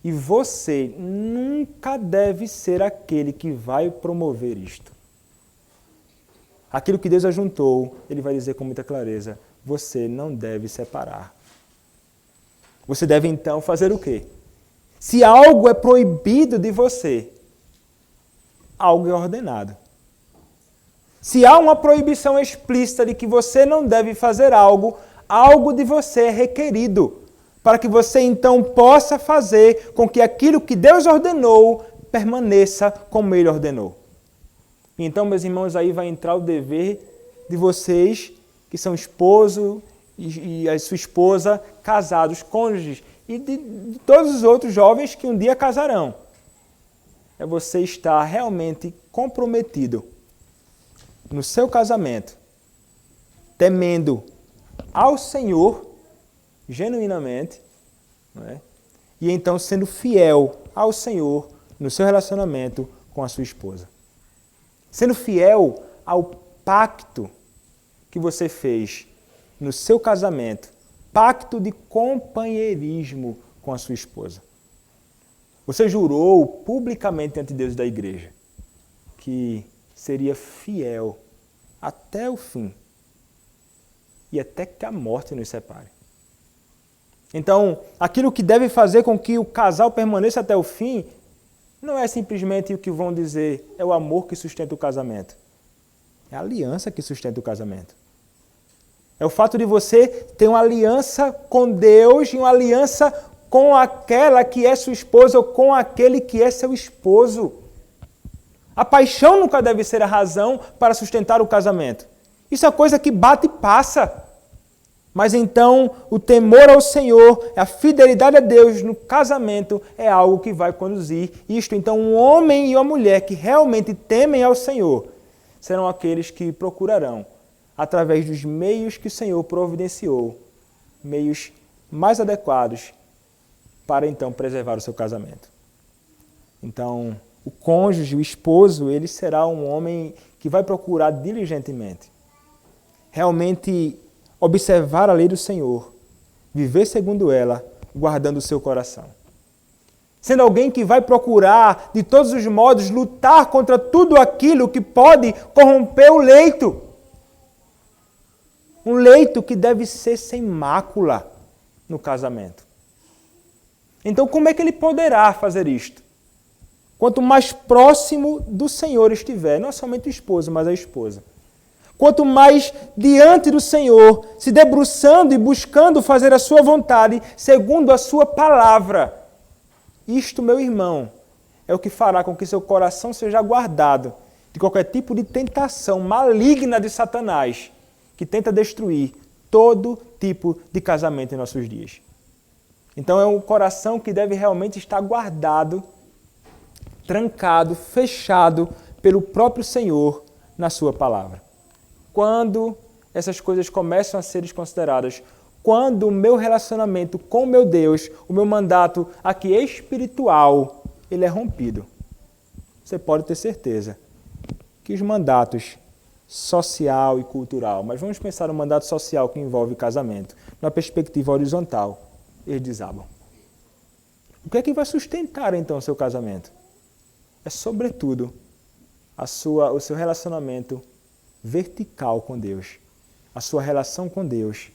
e você nunca deve ser aquele que vai promover isto. Aquilo que Deus ajuntou, Ele vai dizer com muita clareza, você não deve separar. Você deve então fazer o quê? Se algo é proibido de você, algo é ordenado. Se há uma proibição explícita de que você não deve fazer algo, algo de você é requerido, para que você então possa fazer com que aquilo que Deus ordenou permaneça como Ele ordenou. Então, meus irmãos, aí vai entrar o dever de vocês, que são esposo e a sua esposa, casados, cônjuges, e de todos os outros jovens que um dia casarão. É você estar realmente comprometido no seu casamento, temendo ao Senhor, genuinamente, não é? E então sendo fiel ao Senhor no seu relacionamento com a sua esposa. Sendo fiel ao pacto que você fez no seu casamento, pacto de companheirismo com a sua esposa. Você jurou publicamente ante Deus da igreja que seria fiel até o fim e até que a morte nos separe. Então, aquilo que deve fazer com que o casal permaneça até o fim não é simplesmente o que vão dizer, é o amor que sustenta o casamento. É a aliança que sustenta o casamento. É o fato de você ter uma aliança com Deus e uma aliança com aquela que é sua esposa ou com aquele que é seu esposo. A paixão nunca deve ser a razão para sustentar o casamento. Isso é coisa que bate e passa. Mas então, o temor ao Senhor, a fidelidade a Deus no casamento é algo que vai conduzir isto. Então, um homem e uma mulher que realmente temem ao Senhor serão aqueles que procurarão, através dos meios que o Senhor providenciou, meios mais adequados para então preservar o seu casamento. Então, o cônjuge, o esposo, ele será um homem que vai procurar diligentemente, realmente observar a lei do Senhor, viver segundo ela, guardando o seu coração. Sendo alguém que vai procurar, de todos os modos, lutar contra tudo aquilo que pode corromper o leito. Um leito que deve ser sem mácula no casamento. Então, como é que ele poderá fazer isto? Quanto mais próximo do Senhor estiver, não somente o esposo, mas a esposa. Quanto mais diante do Senhor, se debruçando e buscando fazer a sua vontade, segundo a sua palavra. Isto, meu irmão, é o que fará com que seu coração seja guardado de qualquer tipo de tentação maligna de Satanás, que tenta destruir todo tipo de casamento em nossos dias. Então é um coração que deve realmente estar guardado, trancado, fechado pelo próprio Senhor na sua palavra. Quando essas coisas começam a ser desconsideradas, quando o meu relacionamento com meu Deus, o meu mandato aqui espiritual, ele é rompido, você pode ter certeza que os mandatos social e cultural, mas vamos pensar no mandato social que envolve casamento, numa perspectiva horizontal, eles desabam. O que é que vai sustentar então o seu casamento? É sobretudo o seu relacionamento vertical com Deus, a sua relação com Deus,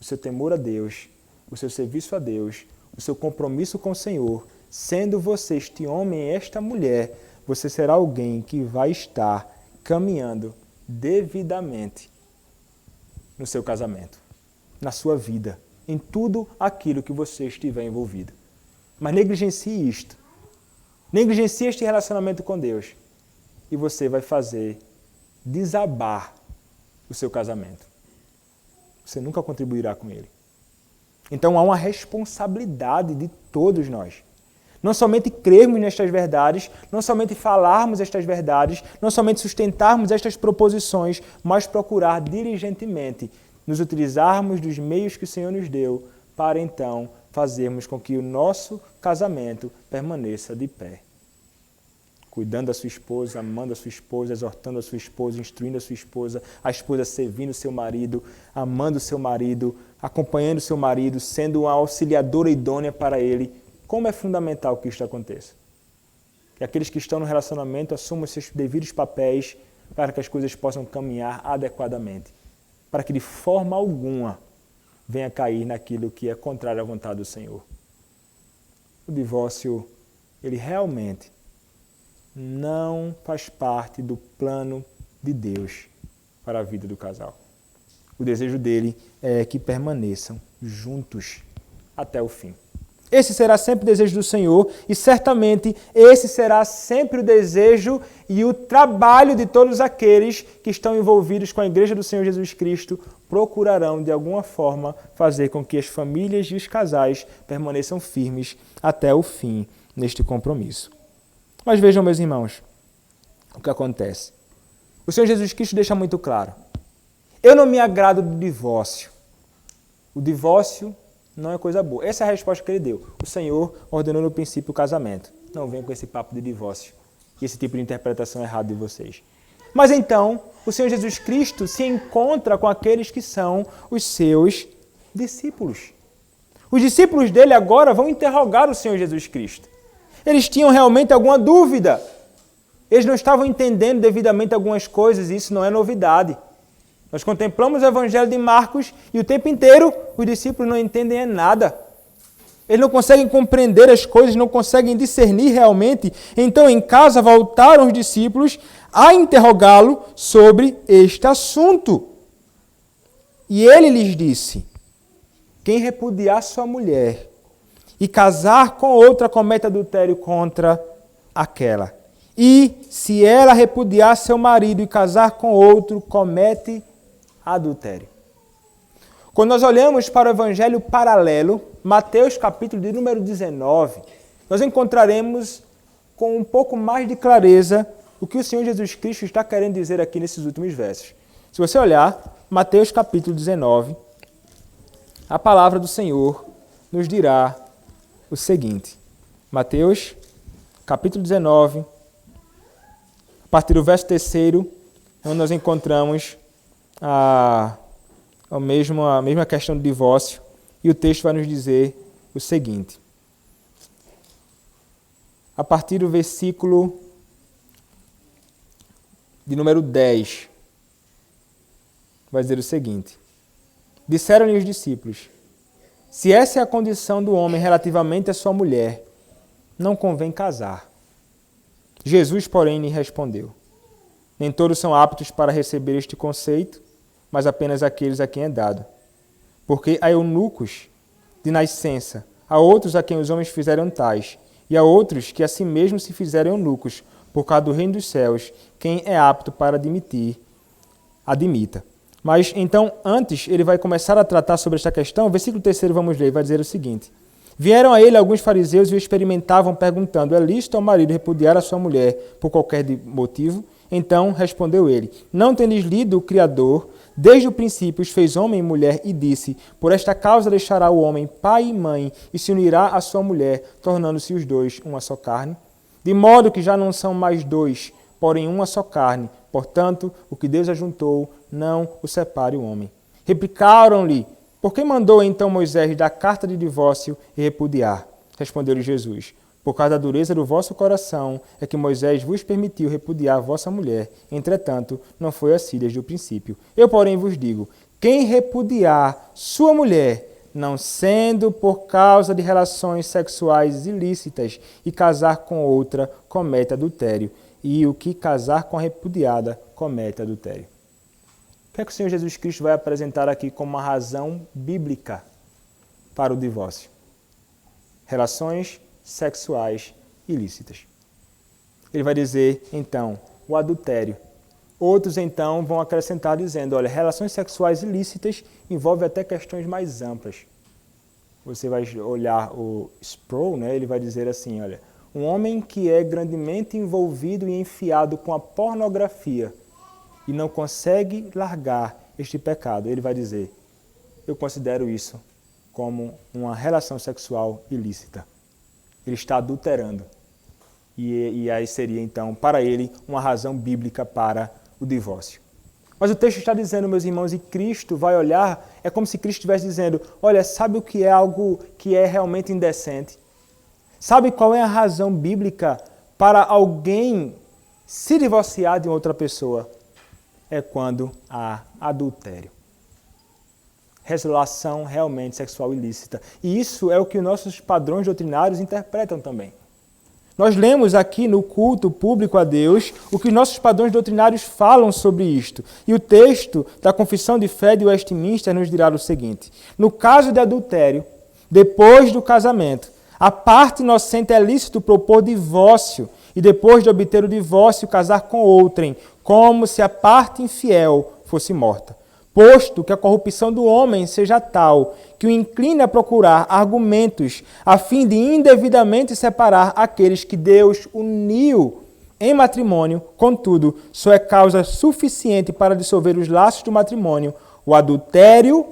o seu temor a Deus, o seu serviço a Deus, o seu compromisso com o Senhor. Sendo você este homem e esta mulher, você será alguém que vai estar caminhando devidamente no seu casamento, na sua vida, em tudo aquilo que você estiver envolvido. Mas negligencie isto. Negligencie este relacionamento com Deus e você vai fazer desabar o seu casamento. Você nunca contribuirá com ele. Então há uma responsabilidade de todos nós. Não somente crermos nestas verdades, não somente falarmos estas verdades, não somente sustentarmos estas proposições, mas procurar diligentemente nos utilizarmos dos meios que o Senhor nos deu para então fazermos com que o nosso casamento permaneça de pé. Cuidando da sua esposa, amando a sua esposa, exortando a sua esposa, instruindo a esposa servindo o seu marido, amando o seu marido, acompanhando o seu marido, sendo uma auxiliadora idônea para ele. Como é fundamental que isto aconteça? Que aqueles que estão no relacionamento assumam seus devidos papéis para que as coisas possam caminhar adequadamente, para que de forma alguma venha cair naquilo que é contrário à vontade do Senhor. O divórcio, ele realmente não faz parte do plano de Deus para a vida do casal. O desejo dele é que permaneçam juntos até o fim. Esse será sempre o desejo do Senhor e certamente esse será sempre o desejo e o trabalho de todos aqueles que estão envolvidos com a Igreja do Senhor Jesus Cristo, procurarão de alguma forma fazer com que as famílias e os casais permaneçam firmes até o fim neste compromisso. Mas vejam, meus irmãos, o que acontece. O Senhor Jesus Cristo deixa muito claro. Eu não me agrado do divórcio. O divórcio não é coisa boa. Essa é a resposta que ele deu. O Senhor ordenou no princípio o casamento. Não venham com esse papo de divórcio e esse tipo de interpretação errada de vocês. Mas então, o Senhor Jesus Cristo se encontra com aqueles que são os seus discípulos. Os discípulos dele agora vão interrogar o Senhor Jesus Cristo. Eles tinham realmente alguma dúvida. Eles não estavam entendendo devidamente algumas coisas e isso não é novidade. Nós contemplamos o Evangelho de Marcos e o tempo inteiro os discípulos não entendem nada. Eles não conseguem compreender as coisas, não conseguem discernir realmente. Então, em casa, voltaram os discípulos a interrogá-lo sobre este assunto. E ele lhes disse: quem repudiar sua mulher e casar com outra comete adultério contra aquela. E se ela repudiar seu marido e casar com outro, comete adultério. Quando nós olhamos para o evangelho paralelo, Mateus capítulo de número 19, nós encontraremos com um pouco mais de clareza o que o Senhor Jesus Cristo está querendo dizer aqui nesses últimos versos. Se você olhar, Mateus capítulo 19, a palavra do Senhor nos dirá o seguinte. Mateus capítulo 19, a partir do verso 3º, onde nós encontramos a mesma questão do divórcio, e o texto vai nos dizer o seguinte. A partir do versículo de número 10, vai dizer o seguinte. Disseram-lhe os discípulos, se essa é a condição do homem relativamente à sua mulher, não convém casar. Jesus, porém, lhe respondeu, nem todos são aptos para receber este conceito, mas apenas aqueles a quem é dado. Porque há eunucos de nascença, há outros a quem os homens fizeram tais, e há outros que a si mesmos se fizeram eunucos, por causa do reino dos céus, quem é apto para admita. Mas, então, antes, ele vai começar a tratar sobre esta questão. O versículo 3º, vamos ler, vai dizer o seguinte. Vieram a ele alguns fariseus e o experimentavam, perguntando, é lícito ao marido repudiar a sua mulher por qualquer motivo? Então, respondeu ele, não tendes lido o Criador, desde o princípio os fez homem e mulher, e disse, por esta causa deixará o homem pai e mãe, e se unirá à sua mulher, tornando-se os dois uma só carne? De modo que já não são mais dois, porém uma só carne. Portanto, o que Deus ajuntou, não o separe o homem. Replicaram-lhe, por que mandou então Moisés dar carta de divórcio e repudiar? Respondeu-lhe Jesus, por causa da dureza do vosso coração, é que Moisés vos permitiu repudiar a vossa mulher. Entretanto, não foi assim desde o princípio. Eu, porém, vos digo, quem repudiar sua mulher, não sendo por causa de relações sexuais ilícitas, e casar com outra, comete adultério. E o que casar com a repudiada, comete adultério. O que é que o Senhor Jesus Cristo vai apresentar aqui como uma razão bíblica para o divórcio? Relações sexuais ilícitas. Ele vai dizer, então, o adultério. Outros, então, vão acrescentar dizendo, olha, relações sexuais ilícitas envolvem até questões mais amplas. Você vai olhar o Sproul, né? Ele vai dizer assim, olha, um homem que é grandemente envolvido e enfiado com a pornografia e não consegue largar este pecado, ele vai dizer, eu considero isso como uma relação sexual ilícita. Ele está adulterando. E aí seria, então, para ele, uma razão bíblica para o divórcio. Mas o texto está dizendo, meus irmãos, e Cristo vai olhar, é como se Cristo estivesse dizendo, olha, sabe o que é algo que é realmente indecente? Sabe qual é a razão bíblica para alguém se divorciar de outra pessoa? É quando há adultério. Relação realmente sexual ilícita. E isso é o que nossos padrões doutrinários interpretam também. Nós lemos aqui no culto público a Deus o que nossos padrões doutrinários falam sobre isto. E o texto da Confissão de Fé de Westminster nos dirá o seguinte. No caso de adultério, depois do casamento, a parte inocente é lícito propor divórcio e depois de obter o divórcio casar com outrem, como se a parte infiel fosse morta. Posto que a corrupção do homem seja tal que o incline a procurar argumentos a fim de indevidamente separar aqueles que Deus uniu em matrimônio, contudo, só é causa suficiente para dissolver os laços do matrimônio, o adultério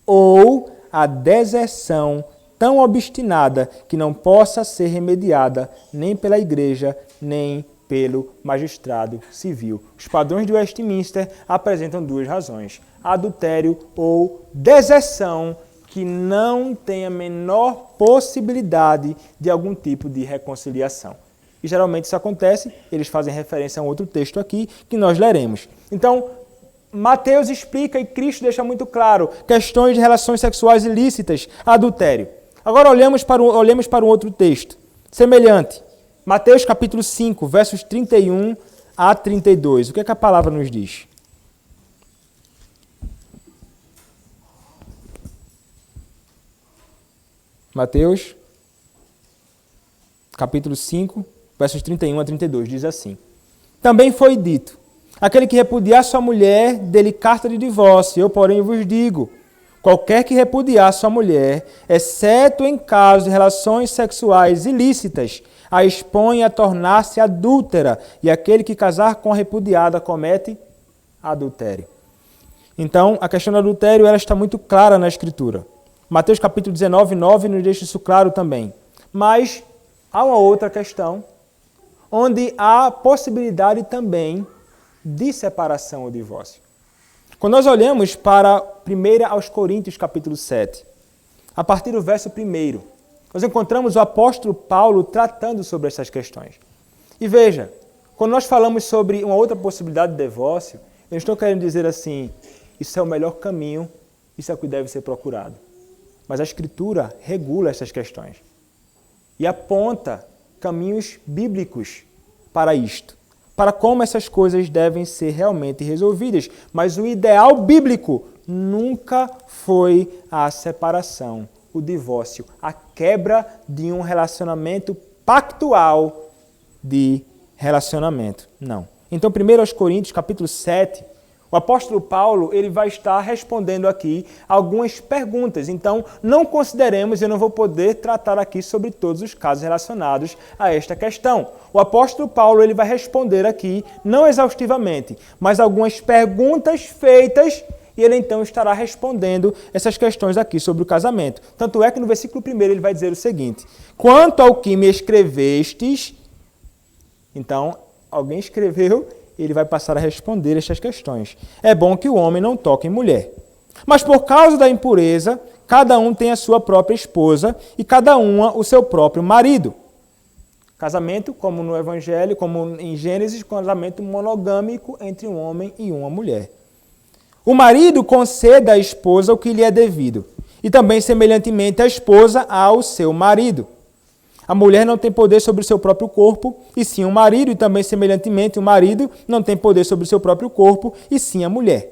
ou a deserção tão obstinada que não possa ser remediada nem pela igreja, nem pelo magistrado civil. Os padrões de Westminster apresentam duas razões. Adultério ou deserção que não tem a menor possibilidade de algum tipo de reconciliação. E geralmente isso acontece, eles fazem referência a um outro texto aqui que nós leremos. Então, Mateus explica e Cristo deixa muito claro questões de relações sexuais ilícitas, adultério. Agora olhemos para um outro texto, semelhante. Mateus capítulo 5, versos 31 a 32. O que é que a palavra nos diz? Mateus capítulo 5, versos 31 a 32, diz assim. Também foi dito, aquele que repudiar sua mulher, dê-lhe carta de divórcio. Eu, porém, vos digo, Qualquer que repudiar sua mulher, exceto em caso de relações sexuais ilícitas, a expõe a tornar-se adúltera, e aquele que casar com a repudiada comete adultério. Então, a questão do adultério ela está muito clara na Escritura. Mateus capítulo 19, 9 nos deixa isso claro também. Mas há uma outra questão, onde há possibilidade também de separação ou divórcio. Quando nós olhamos para 1 aos Coríntios capítulo 7, a partir do verso 1, nós encontramos o apóstolo Paulo tratando sobre essas questões. E veja, quando nós falamos sobre uma outra possibilidade de divórcio, eu não estou querendo dizer assim, isso é o melhor caminho, isso é o que deve ser procurado. Mas a Escritura regula essas questões e aponta caminhos bíblicos para isto, para como essas coisas devem ser realmente resolvidas. Mas o ideal bíblico nunca foi a separação, o divórcio, a quebra de um relacionamento pactual de relacionamento. Não. Então, 1 aos Coríntios, capítulo 7, o apóstolo Paulo ele vai estar respondendo aqui algumas perguntas. Então, não consideremos, eu não vou poder tratar aqui sobre todos os casos relacionados a esta questão. O apóstolo Paulo ele vai responder aqui, não exaustivamente, mas algumas perguntas feitas e ele então estará respondendo essas questões aqui sobre o casamento. Tanto é que no versículo 1 ele vai dizer o seguinte: quanto ao que me escrevestes, então alguém escreveu, ele vai passar a responder estas questões. É bom que o homem não toque em mulher. Mas por causa da impureza, cada um tem a sua própria esposa e cada uma o seu próprio marido. Casamento, como no Evangelho, como em Gênesis, casamento monogâmico entre um homem e uma mulher. O marido concede à esposa o que lhe é devido, e também semelhantemente a esposa ao seu marido. A mulher não tem poder sobre o seu próprio corpo, e sim o marido, e também semelhantemente o marido não tem poder sobre o seu próprio corpo, e sim a mulher.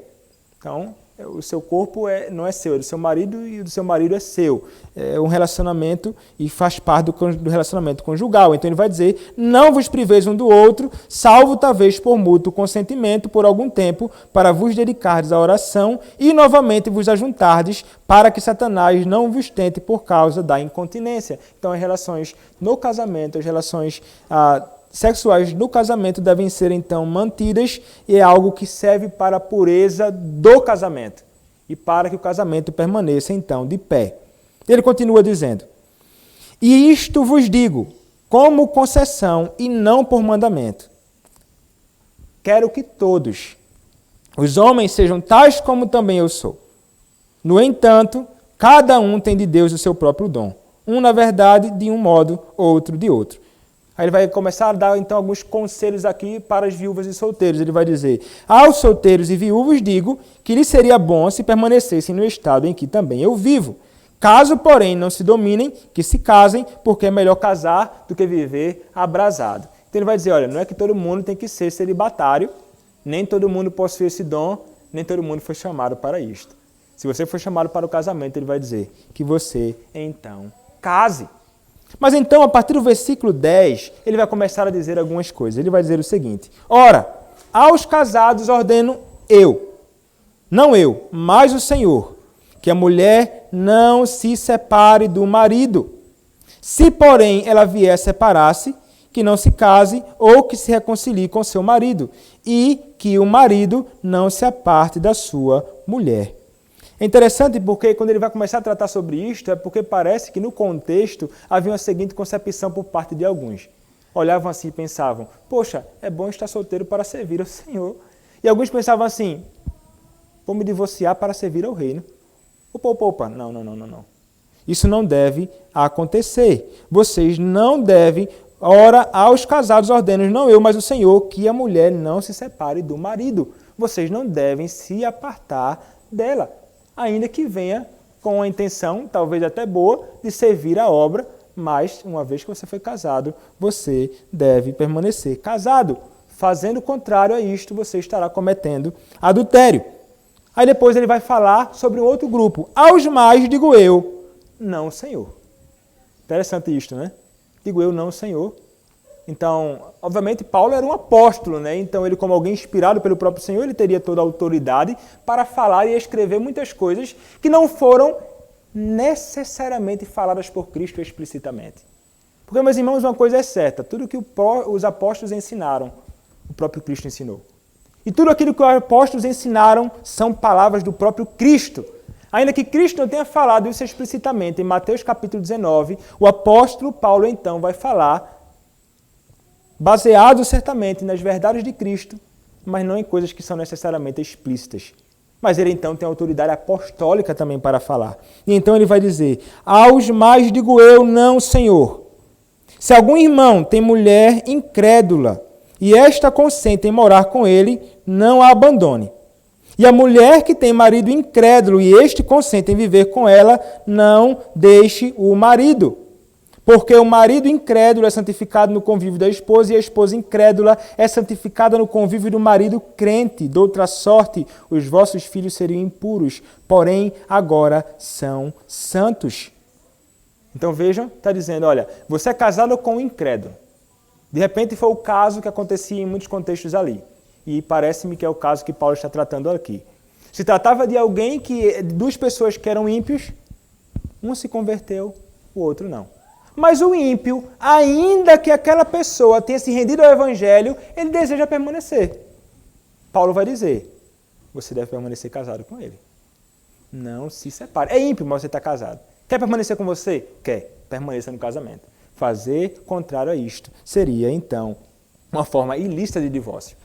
Então, o seu corpo não é seu, é do seu marido e o do seu marido é seu. É um relacionamento e faz parte do relacionamento conjugal. Então ele vai dizer, não vos priveis um do outro, salvo talvez por mútuo consentimento por algum tempo, para vos dedicardes à oração e novamente vos ajuntardes, para que Satanás não vos tente por causa da incontinência. Então as relações no casamento, as relações sexuais no casamento devem ser então mantidas e é algo que serve para a pureza do casamento e para que o casamento permaneça então de pé. Ele continua dizendo, e isto vos digo como concessão e não por mandamento. Quero que todos os homens sejam tais como também eu sou. No entanto, cada um tem de Deus o seu próprio dom. Um, na verdade, de um modo, outro de outro. Aí ele vai começar a dar, então, alguns conselhos aqui para as viúvas e solteiros. Ele vai dizer, aos solteiros e viúvos digo que lhes seria bom se permanecessem no estado em que também eu vivo. Caso, porém, não se dominem, que se casem, porque é melhor casar do que viver abrasado. Então ele vai dizer, olha, não é que todo mundo tem que ser celibatário, nem todo mundo possui esse dom, nem todo mundo foi chamado para isto. Se você foi chamado para o casamento, ele vai dizer que você, então, case. Mas então, a partir do versículo 10, ele vai começar a dizer algumas coisas. Ele vai dizer o seguinte, ora, aos casados ordeno eu, não eu, mas o Senhor, que a mulher não se separe do marido. Se, porém, ela vier a separar-se, que não se case ou que se reconcilie com seu marido, e que o marido não se aparte da sua mulher. É interessante porque quando ele vai começar a tratar sobre isto, é porque parece que no contexto havia uma seguinte concepção por parte de alguns. Olhavam assim e pensavam, poxa, é bom estar solteiro para servir ao Senhor. E alguns pensavam assim, vou me divorciar para servir ao reino. Opa, não. Isso não deve acontecer. Vocês não devem, ora, aos casados ordeno, não eu, mas o Senhor, que a mulher não se separe do marido. Vocês não devem se apartar dela, ainda que venha com a intenção, talvez até boa, de servir a obra, mas uma vez que você foi casado, você deve permanecer casado. Fazendo o contrário a isto, você estará cometendo adultério. Aí depois ele vai falar sobre um outro grupo. Aos mais, digo eu, não, Senhor. Interessante isto, né? Digo eu, não, Senhor. Então, obviamente, Paulo era um apóstolo, né? Então ele, como alguém inspirado pelo próprio Senhor, ele teria toda a autoridade para falar e escrever muitas coisas que não foram necessariamente faladas por Cristo explicitamente. Porque, meus irmãos, uma coisa é certa, tudo que os apóstolos ensinaram, o próprio Cristo ensinou. E tudo aquilo que os apóstolos ensinaram são palavras do próprio Cristo. Ainda que Cristo não tenha falado isso explicitamente, em Mateus capítulo 19, o apóstolo Paulo então vai falar, baseado certamente nas verdades de Cristo, mas não em coisas que são necessariamente explícitas. Mas ele então tem autoridade apostólica também para falar. E então ele vai dizer, aos mais digo eu, não, Senhor. Se algum irmão tem mulher incrédula, e esta consente em morar com ele, não a abandone. E a mulher que tem marido incrédulo, e este consente em viver com ela, não deixe o marido. Porque o marido incrédulo é santificado no convívio da esposa, e a esposa incrédula é santificada no convívio do marido crente. De outra sorte, os vossos filhos seriam impuros, porém agora são santos. Então vejam, está dizendo, olha, você é casado com um incrédulo. De repente foi o caso que acontecia em muitos contextos ali. E parece-me que é o caso que Paulo está tratando aqui. Se tratava de alguém de duas pessoas que eram ímpios, um se converteu, o outro não. Mas o ímpio, ainda que aquela pessoa tenha se rendido ao Evangelho, ele deseja permanecer. Paulo vai dizer, você deve permanecer casado com ele. Não se separe. É ímpio, mas você está casado. Quer permanecer com você? Quer. Permaneça no casamento. Fazer contrário a isto seria, então, uma forma ilícita de divórcio.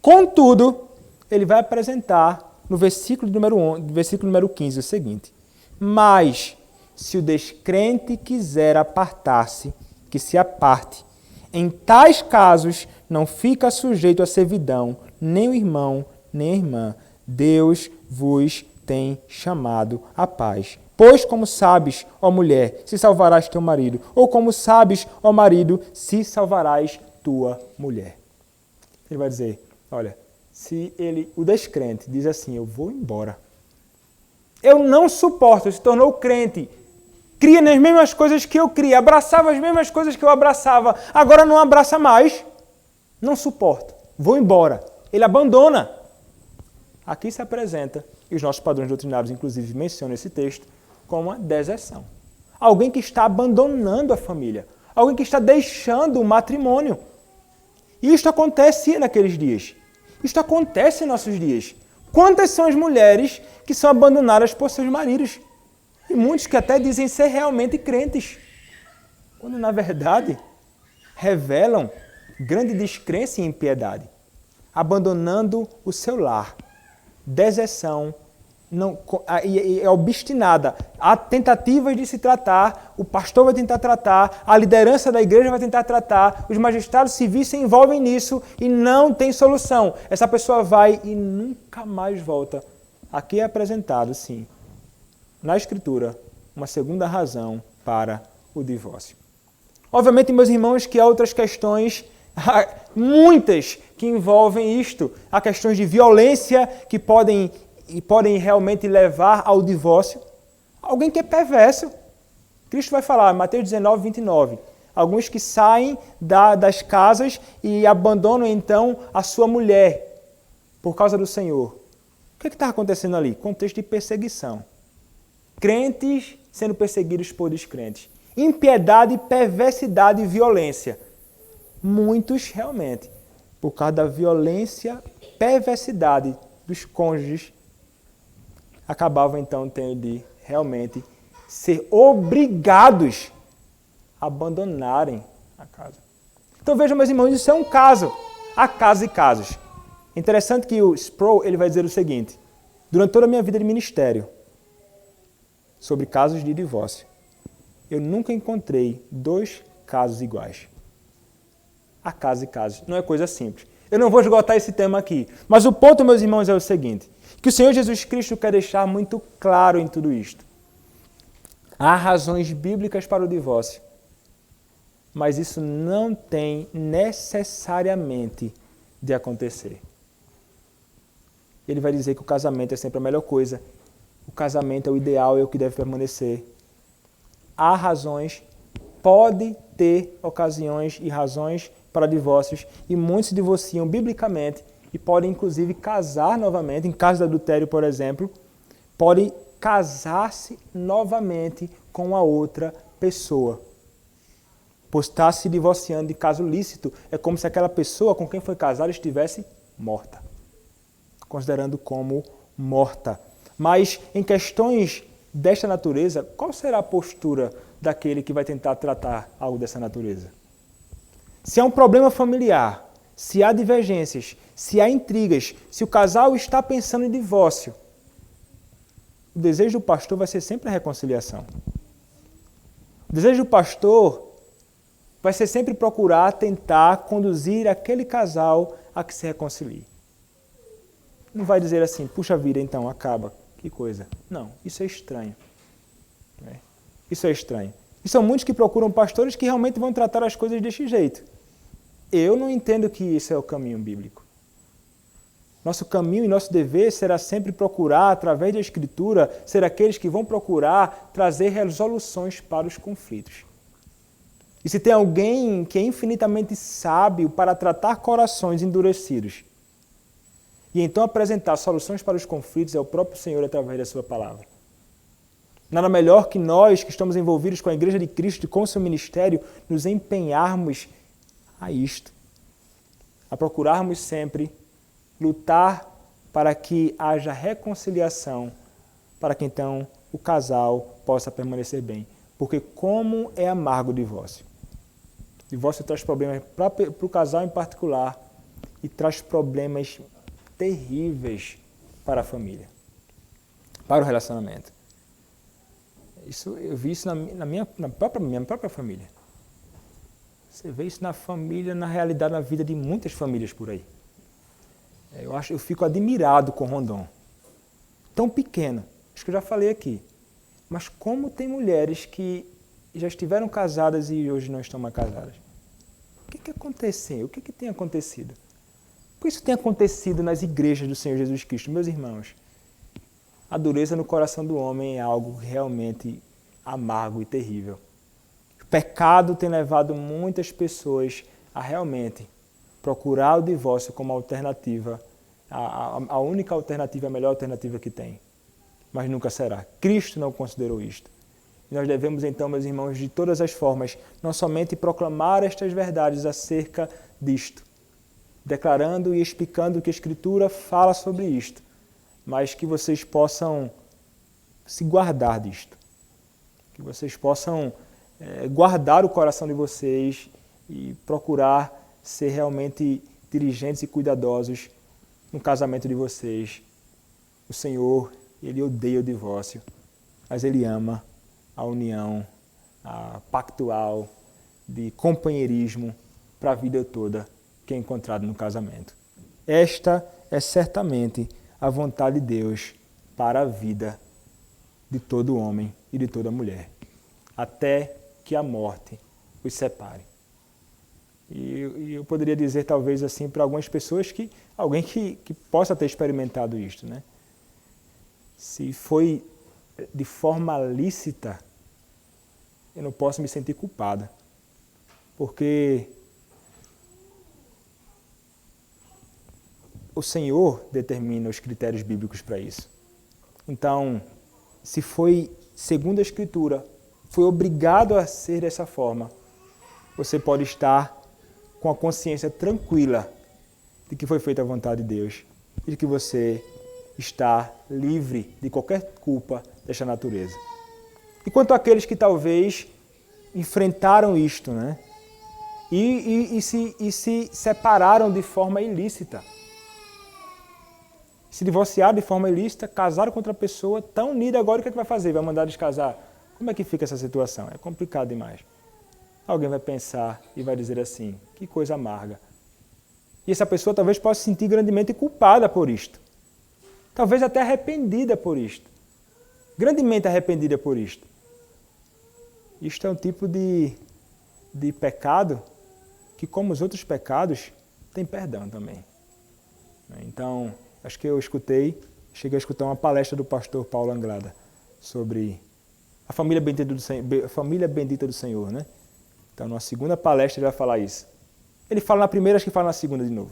Contudo, ele vai apresentar no versículo número 15 o seguinte, mas se o descrente quiser apartar-se, que se aparte. Em tais casos, não fica sujeito à servidão, nem o irmão, nem a irmã. Deus vos tem chamado à paz. Pois como sabes, ó mulher, se salvarás teu marido, ou como sabes, ó marido, se salvarás tua mulher. Ele vai dizer, olha, se o descrente diz assim, eu vou embora. Eu não suporto, se tornou crente, cria nas mesmas coisas que eu cria, abraçava as mesmas coisas que eu abraçava, agora não abraça mais, não suporto, vou embora. Ele abandona. Aqui se apresenta, e os nossos padrões doutrinários inclusive mencionam esse texto, como uma deserção. Alguém que está abandonando a família, alguém que está deixando o matrimônio. E isto acontecia naqueles dias. Isto acontece em nossos dias. Quantas são as mulheres que são abandonadas por seus maridos? E muitos que até dizem ser realmente crentes, quando na verdade revelam grande descrença e impiedade, abandonando o seu lar, deserção, é obstinada. Há tentativas de se tratar, o pastor vai tentar tratar, a liderança da igreja vai tentar tratar, os magistrados civis se envolvem nisso e não tem solução. Essa pessoa vai e nunca mais volta. Aqui é apresentado, sim, na Escritura, uma segunda razão para o divórcio. Obviamente, meus irmãos, que há outras questões, muitas que envolvem isto. Há questões de violência que podem realmente levar ao divórcio. Alguém que é perverso. Cristo vai falar, Mateus 19, 29. Alguns que saem das casas e abandonam então a sua mulher por causa do Senhor. O que está acontecendo ali? Contexto de perseguição. Crentes sendo perseguidos por descrentes. Impiedade, perversidade e violência. Muitos realmente, por causa da violência, perversidade dos cônjuges, acabavam então tendo de realmente ser obrigados a abandonarem a casa. Então vejam, meus irmãos, isso é um caso. Há casos e casos. Interessante que o Sproul ele vai dizer o seguinte, durante toda a minha vida de ministério, sobre casos de divórcio, eu nunca encontrei dois casos iguais. Há casos e casos. Não é coisa simples. Eu não vou esgotar esse tema aqui. Mas o ponto, meus irmãos, é o seguinte, que o Senhor Jesus Cristo quer deixar muito claro em tudo isto. Há razões bíblicas para o divórcio, mas isso não tem necessariamente de acontecer. Ele vai dizer que o casamento é sempre a melhor coisa, o casamento é o ideal, é o que deve permanecer. Há razões, pode ter ocasiões e razões para divórcios, e muitos se divorciam biblicamente e podem, inclusive, casar novamente, em caso de adultério, por exemplo, podem casar-se novamente com a outra pessoa. Por estar se divorciando de caso lícito, é como se aquela pessoa com quem foi casado estivesse morta, considerando como morta. Mas em questões desta natureza, qual será a postura daquele que vai tentar tratar algo dessa natureza? Se há um problema familiar, se há divergências, se há intrigas, se o casal está pensando em divórcio, o desejo do pastor vai ser sempre a reconciliação. O desejo do pastor vai ser sempre procurar tentar conduzir aquele casal a que se reconcilie. Não vai dizer assim, puxa vida, então, acaba. Que coisa. Não, isso é estranho. Isso é estranho. E são muitos que procuram pastores que realmente vão tratar as coisas deste jeito. Eu não entendo que isso é o caminho bíblico. Nosso caminho e nosso dever será sempre procurar, através da Escritura, ser aqueles que vão procurar trazer resoluções para os conflitos. E se tem alguém que é infinitamente sábio para tratar corações endurecidos e então apresentar soluções para os conflitos, é o próprio Senhor através da sua palavra. Nada melhor que nós, que estamos envolvidos com a Igreja de Cristo e com o seu ministério, nos empenharmos a isto, a procurarmos sempre lutar para que haja reconciliação, para que então o casal possa permanecer bem. Porque como é amargo o divórcio. O divórcio traz problemas para o casal em particular e traz problemas terríveis para a família, para o relacionamento. Eu vi isso na minha própria família. Você vê isso na família, na realidade, na vida de muitas famílias por aí. Eu fico admirado com Rondon. Tão pequeno, acho que eu já falei aqui. Mas como tem mulheres que já estiveram casadas e hoje não estão mais casadas? O que aconteceu? O que tem acontecido? Por isso tem acontecido nas igrejas do Senhor Jesus Cristo. Meus irmãos, a dureza no coração do homem é algo realmente amargo e terrível. O pecado tem levado muitas pessoas a realmente procurar o divórcio como alternativa, a única alternativa, a melhor alternativa que tem. Mas nunca será. Cristo não considerou isto. E nós devemos então, meus irmãos, de todas as formas, não somente proclamar estas verdades acerca disto, declarando e explicando que a Escritura fala sobre isto, mas que vocês possam se guardar disto, que vocês possam guardar o coração de vocês e procurar ser realmente diligentes e cuidadosos no casamento de vocês. O Senhor, Ele odeia o divórcio, mas Ele ama a união pactual, de companheirismo para a vida toda que é encontrado no casamento. Esta é certamente a vontade de Deus para a vida de todo homem e de toda mulher, até que a morte os separe. E eu poderia dizer talvez assim para algumas pessoas que alguém que possa ter experimentado isto, né? Se foi de forma lícita, eu não posso me sentir culpada, porque o Senhor determina os critérios bíblicos para isso. Então, se foi segundo a Escritura, foi obrigado a ser dessa forma, você pode estar com a consciência tranquila de que foi feita a vontade de Deus e de que você está livre de qualquer culpa desta natureza. E quanto àqueles que talvez enfrentaram isto, né? E se separaram de forma ilícita, se divorciaram de forma ilícita, casaram com outra pessoa, estão unidos agora, o que é que vai fazer? Vai mandar descasar? Como é que fica essa situação? É complicado demais. Alguém vai pensar e vai dizer assim, que coisa amarga. E essa pessoa talvez possa se sentir grandemente culpada por isto. Talvez até arrependida por isto. Grandemente arrependida por isto. Isto é um tipo de pecado que, como os outros pecados, tem perdão também. Então, acho que eu cheguei a escutar uma palestra do pastor Paulo Anglada sobre a família bendita do Senhor, né? Então, numa segunda palestra, ele vai falar isso. Ele fala na primeira, acho que fala na segunda de novo.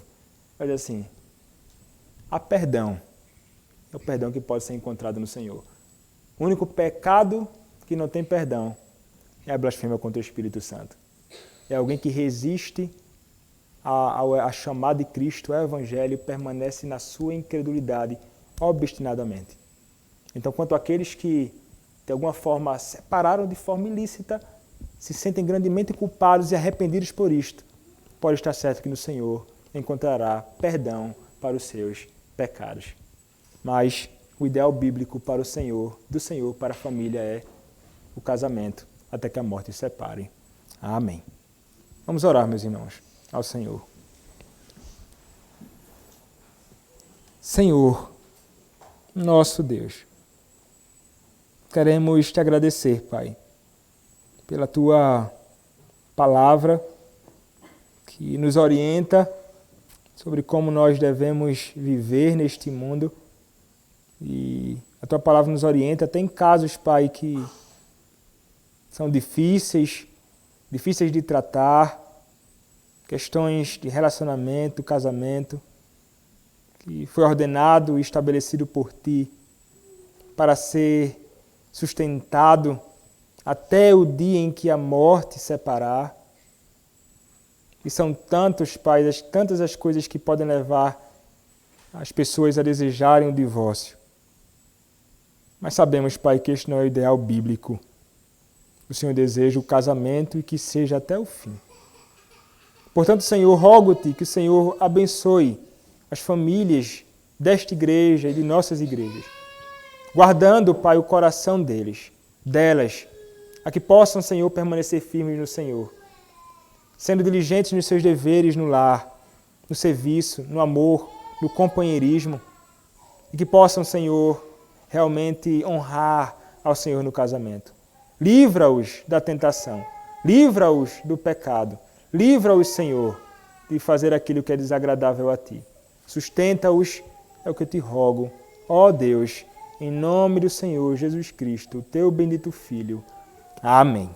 Vai dizer assim, há perdão. É o perdão que pode ser encontrado no Senhor. O único pecado que não tem perdão é a blasfêmia contra o Espírito Santo. É alguém que resiste à chamada de Cristo, ao Evangelho, e permanece na sua incredulidade obstinadamente. Então, quanto àqueles que, de alguma forma, separaram de forma ilícita, se sentem grandemente culpados e arrependidos por isto, pode estar certo que no Senhor encontrará perdão para os seus pecados. Mas o ideal bíblico para o Senhor, do Senhor para a família é o casamento, até que a morte os separe. Amém. Vamos orar, meus irmãos, ao Senhor. Senhor, nosso Deus, queremos te agradecer, Pai, pela tua palavra que nos orienta sobre como nós devemos viver neste mundo. E a tua palavra nos orienta até em casos, Pai, que são difíceis de tratar, questões de relacionamento, casamento, que foi ordenado e estabelecido por Ti para ser sustentado até o dia em que a morte separar. E são tantos, Pai, tantas as coisas que podem levar as pessoas a desejarem o divórcio. Mas sabemos, Pai, que este não é o ideal bíblico. O Senhor deseja o casamento e que seja até o fim. Portanto, Senhor, rogo-te que o Senhor abençoe as famílias desta igreja e de nossas igrejas, guardando, Pai, o coração delas, a que possam, Senhor, permanecer firmes no Senhor, sendo diligentes nos seus deveres no lar, no serviço, no amor, no companheirismo, e que possam, Senhor, realmente honrar ao Senhor no casamento. Livra-os da tentação, livra-os do pecado, livra-os, Senhor, de fazer aquilo que é desagradável a Ti. Sustenta-os, é o que eu te rogo, ó Deus, em nome do Senhor Jesus Cristo, Teu bendito Filho. Amém.